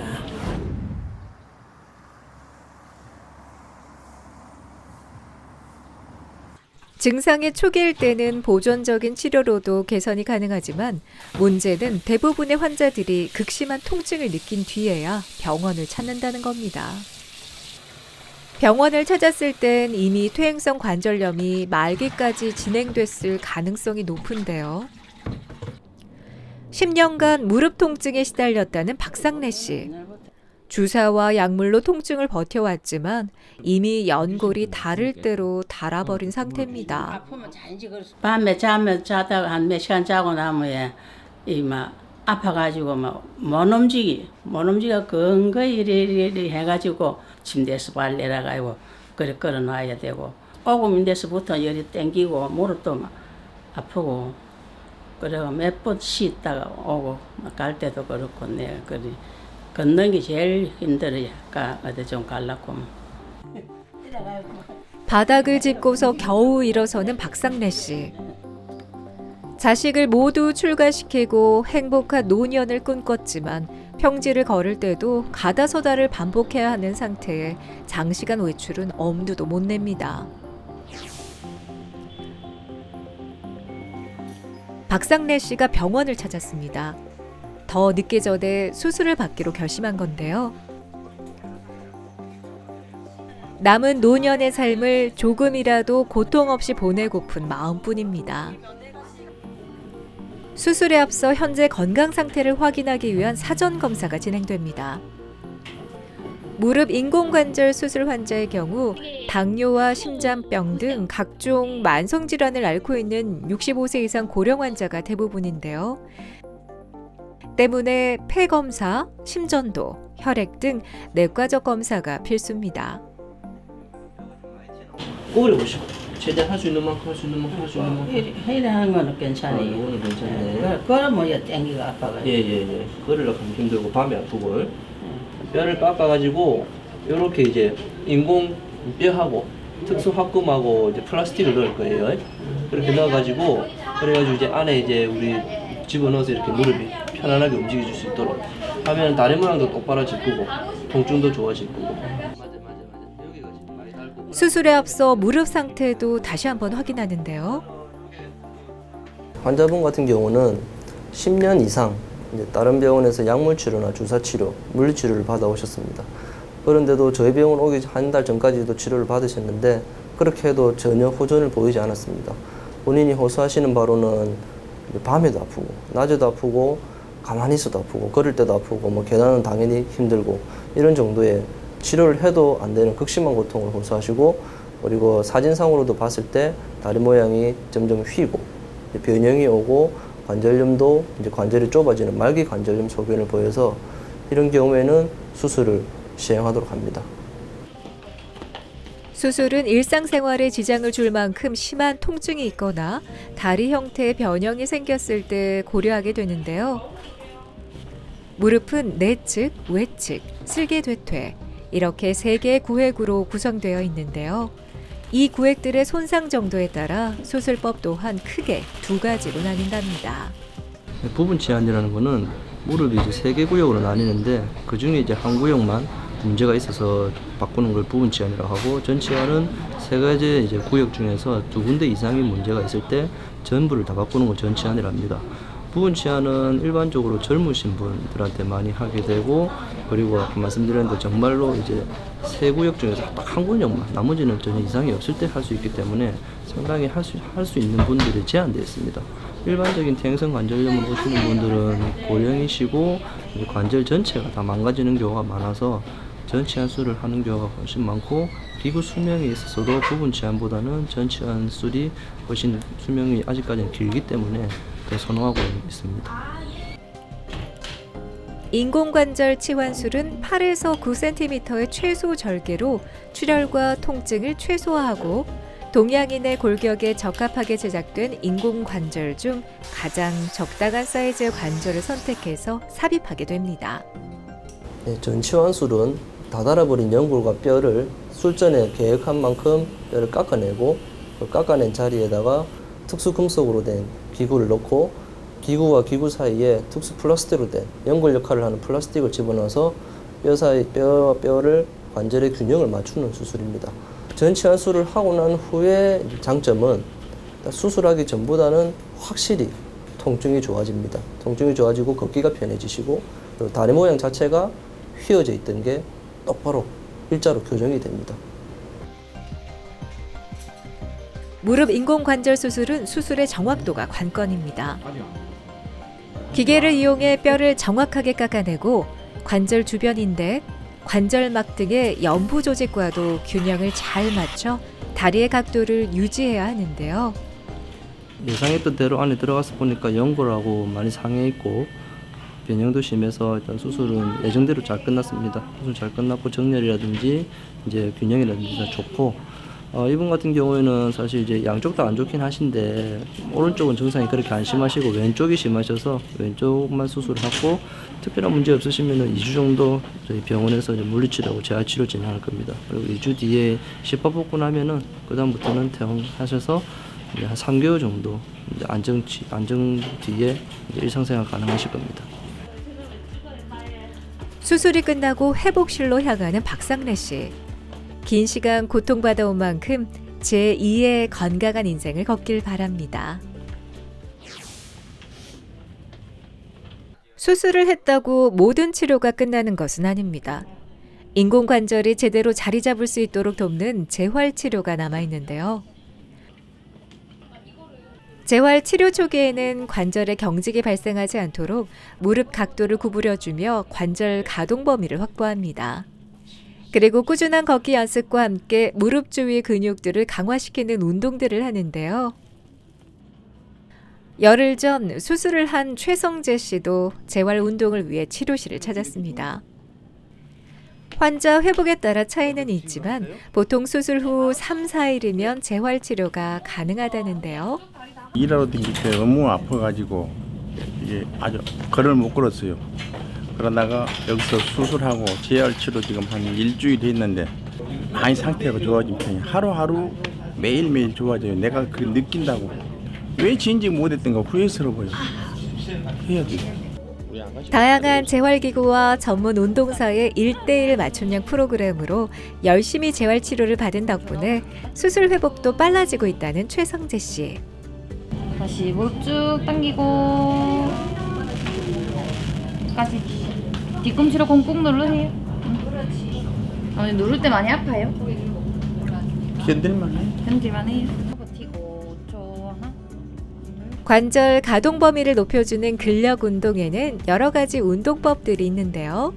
A: 증상의 초기일 때는 보존적인 치료로도 개선이 가능하지만 문제는 대부분의 환자들이 극심한 통증을 느낀 뒤에야 병원을 찾는다는 겁니다. 병원을 찾았을 땐 이미 퇴행성 관절염이 말기까지 진행됐을 가능성이 높은데요. 10년간 무릎 통증에 시달렸다는 박상래 씨. 주사와 약물로 통증을 버텨왔지만 이미 연골이 닳을 대로 닳아버린 상태입니다.
O: 밤에 잠을 자다가 한 몇 시간 자고 나면 이막 아파가지고 막 못 움직여 근거이 이리 해가지고 침대에서 발레라 가지고 그래 끌어놔야 되고, 오금인데서부터 열이 땡기고 무릎도 막 아프고, 그래가 몇 번 쉬다가 오고 갈 때도 그렇고 내 그래. 걷는 게 제일 힘들어요. 어디 좀 갈라고.
A: 바닥을 짚고서 겨우 일어서는 박상래 씨. 자식을 모두 출가시키고 행복한 노년을 꿈꿨지만 평지를 걸을 때도 가다서다를 반복해야 하는 상태에 장시간 외출은 엄두도 못 냅니다. 박상래 씨가 병원을 찾았습니다. 더 늦기 전에 수술을 받기로 결심한 건데요. 남은 노년의 삶을 조금이라도 고통 없이 보내고픈 마음뿐입니다. 수술에 앞서 현재 건강 상태를 확인하기 위한 사전 검사가 진행됩니다. 무릎 인공관절 수술 환자의 경우 당뇨와 심장병 등 각종 만성질환을 앓고 있는 65세 이상 고령 환자가 대부분인데요. 때문에 폐 검사, 심전도, 혈액 등 내과적 검사가 필수입니다.
M: 꼬부려 보시고 최대한 할 수 있는 만큼 할 수 있는 만큼 할 수 있는 만큼.
O: 이래 하는 거는 괜찮아요.
M: 이거는 괜찮네.
O: 그거는 뭐야 땡기가 아파가지고.
M: 예예예. 걸으려고 하면 힘들고 밤에 아프고 뼈를 깎아가지고 이렇게 이제 인공 뼈하고 특수 화금하고 이제 플라스틱을 넣을 거예요. 그렇게 넣어가지고 그래가지고 이제 안에 이제 우리 집어넣어서 이렇게 무릎이 편안하게 움직여줄 수 있도록 하면 다리 모양도 똑바로질 거고 통증도 좋아질 거고.
A: 수술에 앞서 무릎 상태도 다시 한번 확인하는데요.
N: 환자분 같은 경우는 10년 이상 이제 다른 병원에서 약물 치료나 주사 치료, 물리 치료를 받아오셨습니다. 그런데도 저희 병원 오기 한 달 전까지도 치료를 받으셨는데 그렇게 해도 전혀 호전을 보이지 않았습니다. 본인이 호소하시는 바로는 밤에도 아프고 낮에도 아프고 가만히 있어도 아프고 걸을 때도 아프고 뭐 계단은 당연히 힘들고 이런 정도의 치료를 해도 안 되는 극심한 고통을 호소하시고 그리고 사진상으로도 봤을 때 다리 모양이 점점 휘고 변형이 오고 관절염도 이제 관절이 좁아지는 말기 관절염 소견을 보여서 이런 경우에는 수술을 시행하도록 합니다.
A: 수술은 일상생활에 지장을 줄 만큼 심한 통증이 있거나 다리 형태의 변형이 생겼을 때 고려하게 되는데요. 무릎은 내측, 외측, 슬개퇴퇴 이렇게 3개의 구획으로 구성되어 있는데요. 이 구획들의 손상 정도에 따라 수술법 또한 크게 2가지로 나뉜답니다.
N: 부분 치환이라는 거는 무릎이 이제 3개 구역으로 나뉘는데 그 중에 이제 한 구역만 문제가 있어서 바꾸는 걸 부분 치환이라고 하고 전 치환은 3가지 이제 구역 중에서 2군데 이상의 문제가 있을 때 전부를 다 바꾸는 걸 전 치환이라 합니다. 부분 치환은 일반적으로 젊으신 분들한테 많이 하게 되고 그리고 아까 말씀드렸는데 정말로 이제 3구역 중에서 딱 한 구역만 나머지는 전혀 이상이 없을 때 할 수 있기 때문에 상당히 할 수 있는 분들이 제한되어 있습니다. 일반적인 퇴행성 관절염으로 오시는 분들은 고령이시고 관절 전체가 다 망가지는 경우가 많아서 전 치환술을 하는 경우가 훨씬 많고 기구 수명에 있어서도 부분 치환보다는 전 치환술이 훨씬 수명이 아직까지는 길기 때문에 더 선호하고 있습니다.
A: 인공관절 치환술은 8에서 9cm의 최소 절개로 출혈과 통증을 최소화하고 동양인의 골격에 적합하게 제작된 인공관절 중 가장 적당한 사이즈의 관절을 선택해서 삽입하게 됩니다.
N: 네, 전치환술은 다 닳아버린 연골과 뼈를 술전에 계획한 만큼 뼈를 깎아내고 그 깎아낸 자리에다가 특수 금속으로 된 기구를 넣고 기구와 기구 사이에 특수 플라스틱으로 된 연골 역할을 하는 플라스틱을 집어넣어서 뼈 사이 뼈와 뼈를 관절의 균형을 맞추는 수술입니다. 전치환술을 하고 난 후에 장점은 수술하기 전보다는 확실히 통증이 좋아집니다. 통증이 좋아지고 걷기가 편해지시고 그리고 다리 모양 자체가 휘어져 있던 게 똑바로 일자로 교정이 됩니다.
A: 무릎 인공관절 수술은 수술의 정확도가 관건입니다. 기계를 이용해 뼈를 정확하게 깎아내고 관절 주변인대, 관절막 등의 연부 조직과도 균형을 잘 맞춰 다리의 각도를 유지해야 하는데요.
N: 예상했던 대로 안에 들어가서 보니까 연골하고 많이 상해 있고 변형도 심해서 일단 수술은 예정대로 잘 끝났습니다. 수술 잘 끝났고 정렬이라든지 이제 균형이라든지 다 좋고 이분 같은 경우에는 사실 이제 양쪽 다 안 좋긴 하신데 오른쪽은 증상이 그렇게 안 심하시고 왼쪽이 심하셔서 왼쪽만 수술하고 특별한 문제 없으시면 2주 정도 저희 병원에서 이제 물리치료하고 재활치료 진행할 겁니다. 그리고 2주 뒤에 시파 뽑고 나면은 그다음부터는 퇴원하셔서 이제 한 3개월 정도 이제 안정 뒤에 이제 일상생활 가능하실 겁니다.
A: 수술이 끝나고 회복실로 향하는 박상래 씨. 긴 시간 고통받아온 만큼 제2의 건강한 인생을 걷길 바랍니다. 수술을 했다고 모든 치료가 끝나는 것은 아닙니다. 인공관절이 제대로 자리 잡을 수 있도록 돕는 재활치료가 남아있는데요. 재활치료 초기에는 관절에 경직이 발생하지 않도록 무릎 각도를 구부려주며 관절 가동 범위를 확보합니다. 그리고 꾸준한 걷기 연습과 함께 무릎 주위 근육들을 강화시키는 운동들을 하는데요. 열흘 전 수술을 한 최성재 씨도 재활 운동을 위해 치료실을 찾았습니다. 환자 회복에 따라 차이는 있지만 보통 수술 후 3, 4일이면 재활 치료가 가능하다는데요.
K: 일하러 다닐 때 너무 아파가지고 이게 아주 걸을 못 걸었어요. 그러다가 여기서 수술하고 재활 치료 지금 한 일주일 했는데 많이 상태가 좋아진 편이에요. 하루하루 매일매일 좋아져요. 내가 그 느낀다고. 왜 진즉 못했던가 후회스러워요. 해야 돼.
A: 다양한 재활기구와 전문 운동사의 1:1 맞춤형 프로그램으로 열심히 재활치료를 받은 덕분에 수술 회복도 빨라지고 있다는 최성재 씨.
P: 다시 무릎 쭉 당기고 까지. 뒤꿈치로 공 꾹 누르세요. 누를 때 많이 아파요?
K: 견딜만 해.
P: 견딜만 해요. 버티고 5초 하나.
A: 관절 가동 범위를 높여주는 근력 운동에는 여러 가지 운동법들이 있는데요.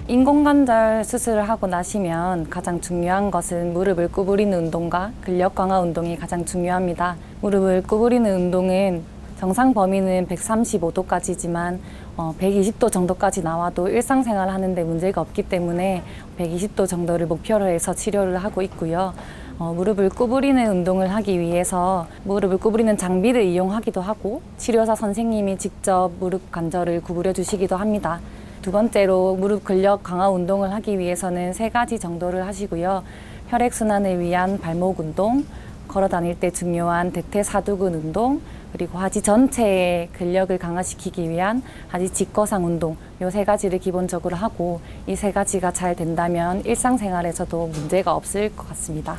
Q: 인공관절 수술을 하고 나시면 가장 중요한 것은 무릎을 구부리는 운동과 근력 강화 운동이 가장 중요합니다. 무릎을 구부리는 운동은 정상 범위는 135도까지지만 120도 정도까지 나와도 일상생활 하는데 문제가 없기 때문에 120도 정도를 목표로 해서 치료를 하고 있고요. 무릎을 구부리는 운동을 하기 위해서 무릎을 구부리는 장비를 이용하기도 하고 치료사 선생님이 직접 무릎 관절을 구부려 주시기도 합니다. 두 번째로 무릎 근력 강화 운동을 하기 위해서는 3가지 정도를 하시고요. 혈액순환을 위한 발목 운동, 걸어 다닐 때 중요한 대퇴사두근 운동, 그리고 하지 전체의 근력을 강화시키기 위한 하지 직거상 운동, 이 3가지를 기본적으로 하고 이 3가지가 잘 된다면 일상생활에서도 문제가 없을 것 같습니다.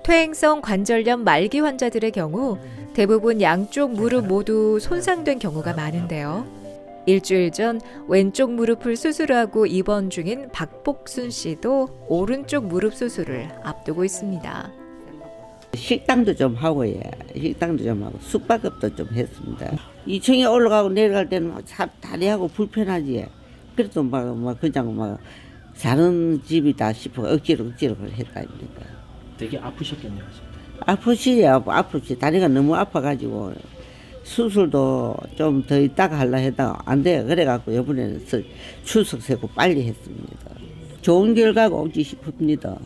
A: 퇴행성 관절염 말기 환자들의 경우 대부분 양쪽 무릎 모두 손상된 경우가 많은데요. 일주일 전 왼쪽 무릎을 수술하고 입원 중인 박복순 씨도 오른쪽 무릎 수술을 앞두고 있습니다.
R: 식당도 좀 하고 식당도 좀 하고 숙박업도 좀 했습니다. 2층에 올라가고 내려갈 때는 다리하고 불편하지. 그래도 그냥 사는 집이다 싶어 억지로 했다니까.
M: 되게 아프셨겠네요.
R: 아프지. 다리가 너무 아파가지고 수술도 좀 더 있다가 하려 했다가 안 돼. 그래갖고 이번에는 추석 세고 빨리 했습니다. 좋은 결과가 오지 싶습니다.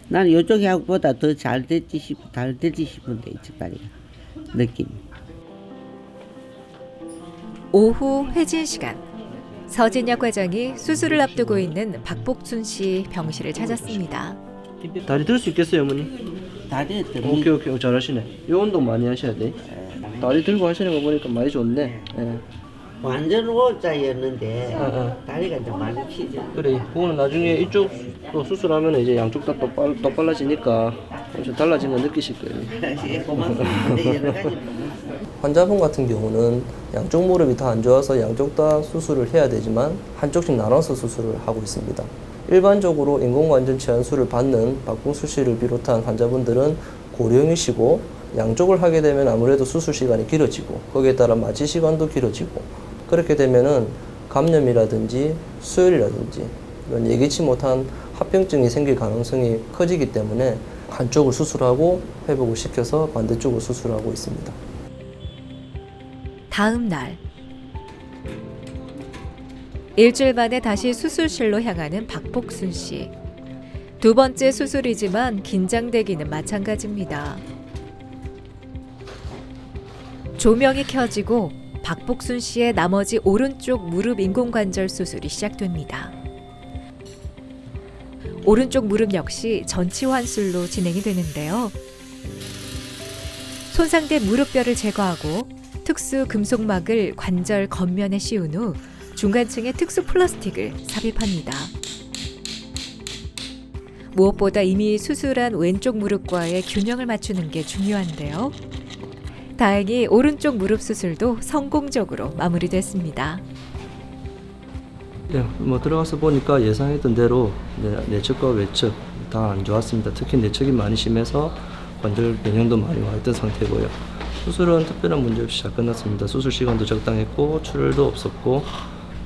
R: 나는 이쪽 약보다 더 잘 될지 싶은데 이쪽 다리가 느낌.
A: 오후 회진 시간. 서진혁 과장이 수술을 앞두고 있는 박복순 씨 병실을 찾았습니다.
M: 다리 들 수 있겠어요, 어머니?
R: 다리
M: 오케이 잘하시네. 이 운동 많이 하셔야 돼. 다리 들고 하시는 거 보니까 많이 좋네. 예.
R: 완전 O자였는데 다리가 좀 많이 피죠.
M: 그래, 그거는 나중에 이쪽 또 수술하면 이제 양쪽 다 똑발라지니까 좀 달라진 거 느끼실 거예요.
R: 고맙습니다.
N: 환자분 같은 경우는 양쪽 무릎이 다 안 좋아서 양쪽 다 수술을 해야 되지만 한쪽씩 나눠서 수술을 하고 있습니다. 일반적으로 인공관절 치환술을 받는 박봉수 씨를 비롯한 환자분들은 고령이시고 양쪽을 하게 되면 아무래도 수술 시간이 길어지고 거기에 따라 마취 시간도 길어지고 그렇게 되면은 감염이라든지 수혈이라든지 이런 예기치 못한 합병증이 생길 가능성이 커지기 때문에 한쪽을 수술하고 회복을 시켜서 반대쪽을 수술하고 있습니다.
A: 다음 날 일주일 만에 다시 수술실로 향하는 박복순 씨. 2번째 수술이지만 긴장되기는 마찬가지입니다. 조명이 켜지고 박복순 씨의 나머지 오른쪽 무릎 인공관절 수술이 시작됩니다. 오른쪽 무릎 역시 전치환술로 진행이 되는데요. 손상된 무릎뼈를 제거하고 특수 금속막을 관절 겉면에 씌운 후 중간층에 특수 플라스틱을 삽입합니다. 무엇보다 이미 수술한 왼쪽 무릎과의 균형을 맞추는 게 중요한데요. 다행히 오른쪽 무릎 수술도 성공적으로 마무리됐습니다.
M: 네, 들어가서 보니까 예상했던 대로 내측과 외측 다 안 좋았습니다. 특히 내측이 많이 심해서 관절 변형도 많이 와 있던 상태고요. 수술은 특별한 문제 없이 잘 끝났습니다. 수술 시간도 적당했고 출혈도 없었고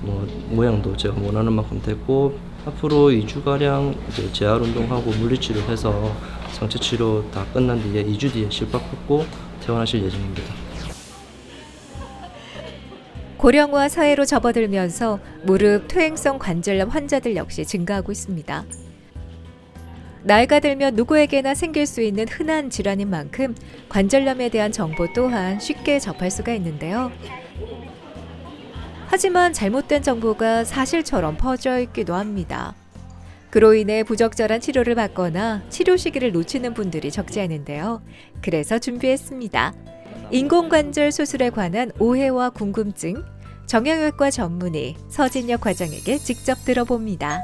N: 뭐 모양도 제가 원하는 만큼 됐고 앞으로 2주가량 이제 재활 운동하고 물리치료해서 상처 치료 다 끝난 뒤에 2주 뒤에 실밥 받고 퇴원하실 예정입니다.
A: 고령화 사회로 접어들면서 무릎 퇴행성 관절염 환자들 역시 증가하고 있습니다. 나이가 들면 누구에게나 생길 수 있는 흔한 질환인 만큼 관절염에 대한 정보 또한 쉽게 접할 수가 있는데요. 하지만 잘못된 정보가 사실처럼 퍼져 있기도 합니다. 그로 인해 부적절한 치료를 받거나 치료 시기를 놓치는 분들이 적지 않은데요. 그래서 준비했습니다. 인공관절 수술에 관한 오해와 궁금증, 정형외과 전문의 서진혁 과장에게 직접 들어봅니다.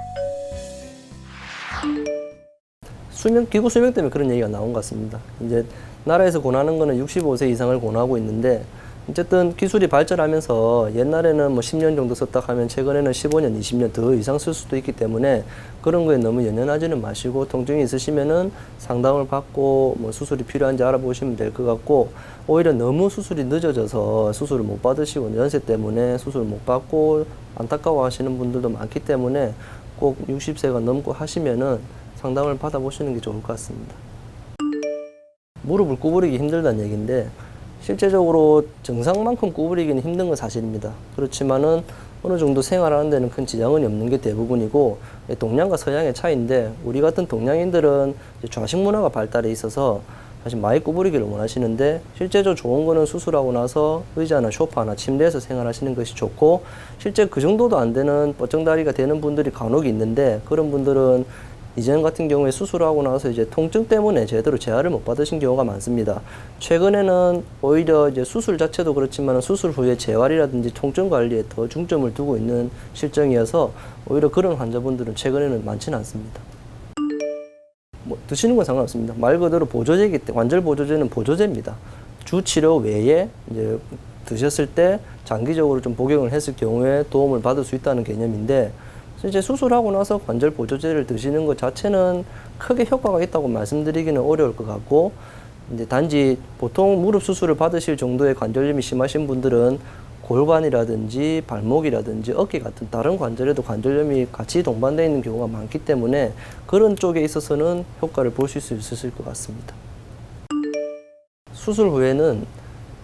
N: 기구 수명 때문에 그런 얘기가 나온 것 같습니다. 이제 나라에서 권하는 거는 65세 이상을 권하고 있는데 어쨌든 기술이 발전하면서 옛날에는 뭐 10년 정도 썼다 하면 최근에는 15년, 20년 더 이상 쓸 수도 있기 때문에 그런 거에 너무 연연하지는 마시고 통증이 있으시면은 상담을 받고 뭐 수술이 필요한지 알아보시면 될 것 같고 오히려 너무 수술이 늦어져서 수술을 못 받으시고 연세 때문에 수술을 못 받고 안타까워 하시는 분들도 많기 때문에 꼭 60세가 넘고 하시면은 상담을 받아보시는 게 좋을 것 같습니다. 무릎을 구부리기 힘들다는 얘기인데 실제적으로 정상만큼 구부리기는 힘든 건 사실입니다. 그렇지만은 어느 정도 생활하는 데는 큰 지장은 없는 게 대부분이고 동양과 서양의 차이인데 우리 같은 동양인들은 좌식 문화가 발달해 있어서 사실 많이 구부리기를 원하시는데 실제적으로 좋은 거는 수술하고 나서 의자나 소파나 침대에서 생활하시는 것이 좋고 실제 그 정도도 안 되는 뻗정다리가 되는 분들이 간혹 있는데 그런 분들은 이전 같은 경우에 수술하고 나서 이제 통증 때문에 제대로 재활을 못 받으신 경우가 많습니다. 최근에는 오히려 이제 수술 자체도 그렇지만 수술 후에 재활이라든지 통증 관리에 더 중점을 두고 있는 실정이어서 오히려 그런 환자분들은 최근에는 많지는 않습니다. 뭐 드시는 건 상관없습니다. 말 그대로 보조제이기 때문에 관절 보조제는 보조제입니다. 주 치료 외에 이제 드셨을 때 장기적으로 좀 복용을 했을 경우에 도움을 받을 수 있다는 개념인데 이제 수술하고 나서 관절 보조제를 드시는 것 자체는 크게 효과가 있다고 말씀드리기는 어려울 것 같고 이제 단지 보통 무릎 수술을 받으실 정도의 관절염이 심하신 분들은 골반이라든지 발목이라든지 어깨 같은 다른 관절에도 관절염이 같이 동반되어 있는 경우가 많기 때문에 그런 쪽에 있어서는 효과를 보실 수 있으실 것 같습니다. 수술 후에는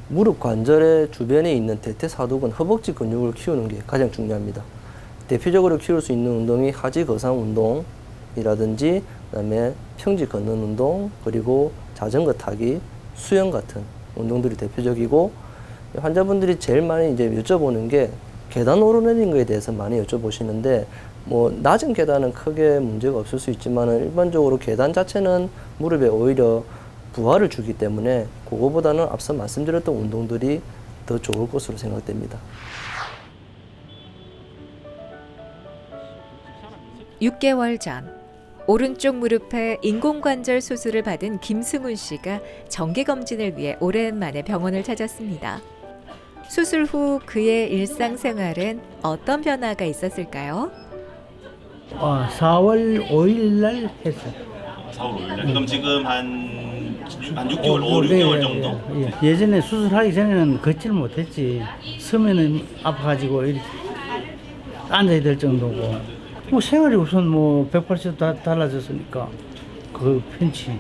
N: 무릎 관절의 주변에 있는 대퇴사두근, 허벅지 근육을 키우는 게 가장 중요합니다. 대표적으로 키울 수 있는 운동이 하지 거상 운동이라든지 그다음에 평지 걷는 운동 그리고 자전거 타기, 수영 같은 운동들이 대표적이고 환자분들이 제일 많이 이제 여쭤보는 게 계단 오르내리는 거에 대해서 많이 여쭤보시는데 뭐 낮은 계단은 크게 문제가 없을 수 있지만은 일반적으로 계단 자체는 무릎에 오히려 부하를 주기 때문에 그거보다는 앞서 말씀드렸던 운동들이 더 좋을 것으로 생각됩니다.
A: 6개월 전 오른쪽 무릎에 인공관절 수술을 받은 김승훈 씨가 정기검진을 위해 오랜만에 병원을 찾았습니다. 수술 후 그의 일상생활엔 어떤 변화가 있었을까요?
G: 4월 5일 날 했어요.
S: 4월 5일 날? 그럼 지금 한 6개월, 5, 6개월 정도?
G: 예전에 수술하기 전에는 걷지를 못했지. 서면은 아파가지고 이렇게 앉아야 될 정도고 뭐 생활이 우선 뭐 180도 다 달라졌으니까 그 편치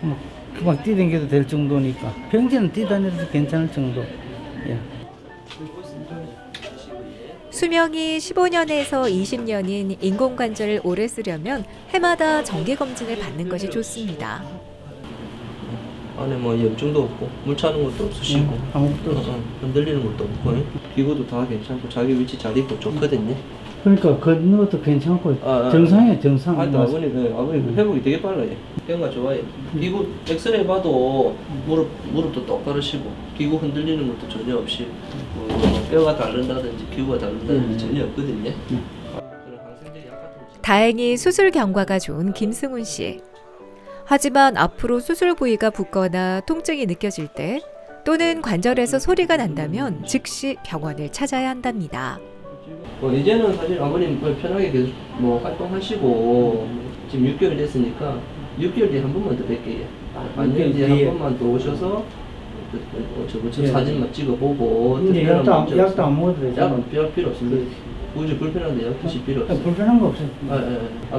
G: 뭐 그만 뛰댕겨도 될 정도니까 평소에는 뛰다녀도 괜찮을 정도. 예.
A: 수명이 15년에서 20년인 인공관절을 오래 쓰려면 해마다 정기검진을 받는 것이 좋습니다.
N: 안에 뭐 염증도 없고 물 차는 것도 없으시고
G: 아무것도 없어.
N: 흔들리는 것도 없고 기구도 다 괜찮고 자기 위치 잘 있고 좋거든요.
G: 그러니까 걷는 것도 괜찮고 정상이에요, 정상.
N: 아버님 그 회복이 되게 빨라요. 병가 좋아요. 기구 엑스레이 봐도 무릎도 똑바르시고 기구 흔들리는 것도 전혀 없이 뭐 뼈가 다른다든지 기구가 다른다든지 전혀 없거든요.
A: 다행히 수술 경과가 좋은 김승훈 씨. 하지만 앞으로 수술 부위가 붓거나 통증이 느껴질 때 또는 관절에서 소리가 난다면 즉시 병원을 찾아야 한답니다.
N: 이제는 사실 아버님 편하게 계속 뭐 활동하시고 지금 6개월 됐으니까 6개월 뒤에 한 번만 더 뵐게요. 반년 뒤에 한 번만 더 오셔서
M: 저번처럼 사진만 찍어보고
G: 근데 약도 안 먹어도 되죠?
M: 약은 필요 없습니다. 굳이 불편한데 약 드실 필요 없어요.
G: 불편한 거 없어요.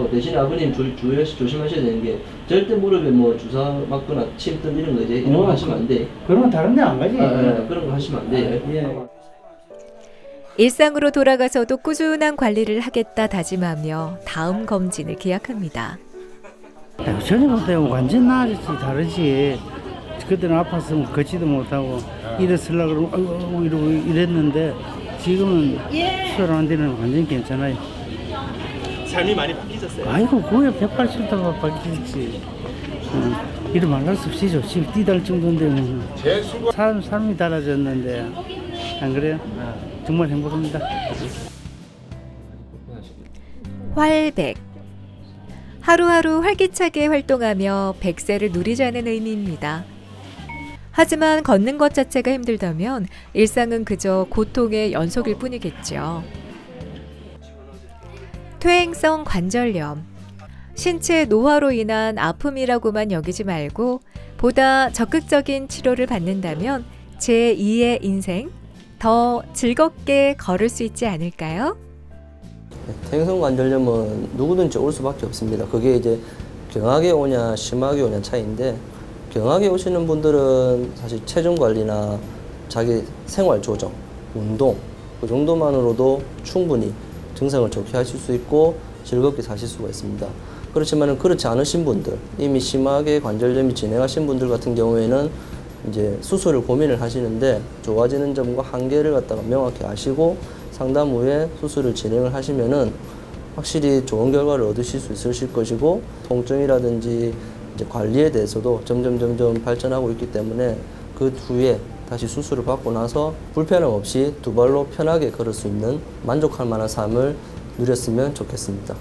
M: 대신에 아버님 조심하셔야 되는 게 절대 무릎에 뭐 주사 맞거나 침뜸 이런 거 이제 이런 거 하시면 안 돼.
G: 그런 거 다른 데 안 가지.
M: 그런 거 하시면 안 돼요.
A: 일상으로 돌아가서도 꾸준한 관리를 하겠다 다짐하며 다음 검진을 기약합니다.
G: 전에부터 완전 나아졌지 다르지. 그때는 아팠으면 걷지도 못하고 일어서려고 그러고 이러고 이랬는데 지금은 수술 안 되는 완전 괜찮아요.
S: 삶이 많이 바뀌셨어요?
G: 아이고 그게 180도가 바뀌었지. 이런 말할 수 없이 지금 뛰달 정도인데 뭐. 삶이 달라졌는데 안 그래요? 정말 행복합니다.
A: 활백. 하루하루 활기차게 활동하며 100세를 누리자는 의미입니다. 하지만 걷는 것 자체가 힘들다면 일상은 그저 고통의 연속일 뿐이겠죠. 퇴행성 관절염. 신체 노화로 인한 아픔이라고만 여기지 말고 보다 적극적인 치료를 받는다면 제2의 인생, 더 즐겁게 걸을 수 있지 않을까요?
N: 퇴행성 관절염은 누구든지 올 수밖에 없습니다. 그게 이제 경하게 오냐 심하게 오냐 차이인데 경하게 오시는 분들은 사실 체중 관리나 자기 생활 조정, 운동 그 정도만으로도 충분히 증상을 좋게 하실 수 있고 즐겁게 사실 수가 있습니다. 그렇지만 그렇지 않으신 분들, 이미 심하게 관절염이 진행하신 분들 같은 경우에는 이제 수술을 고민을 하시는데 좋아지는 점과 한계를 갖다가 명확히 아시고 상담 후에 수술을 진행을 하시면은 확실히 좋은 결과를 얻으실 수 있으실 것이고 통증이라든지 이제 관리에 대해서도 점점 발전하고 있기 때문에 그 후에 다시 수술을 받고 나서 불편함 없이 두 발로 편하게 걸을 수 있는 만족할 만한 삶을 누렸으면 좋겠습니다.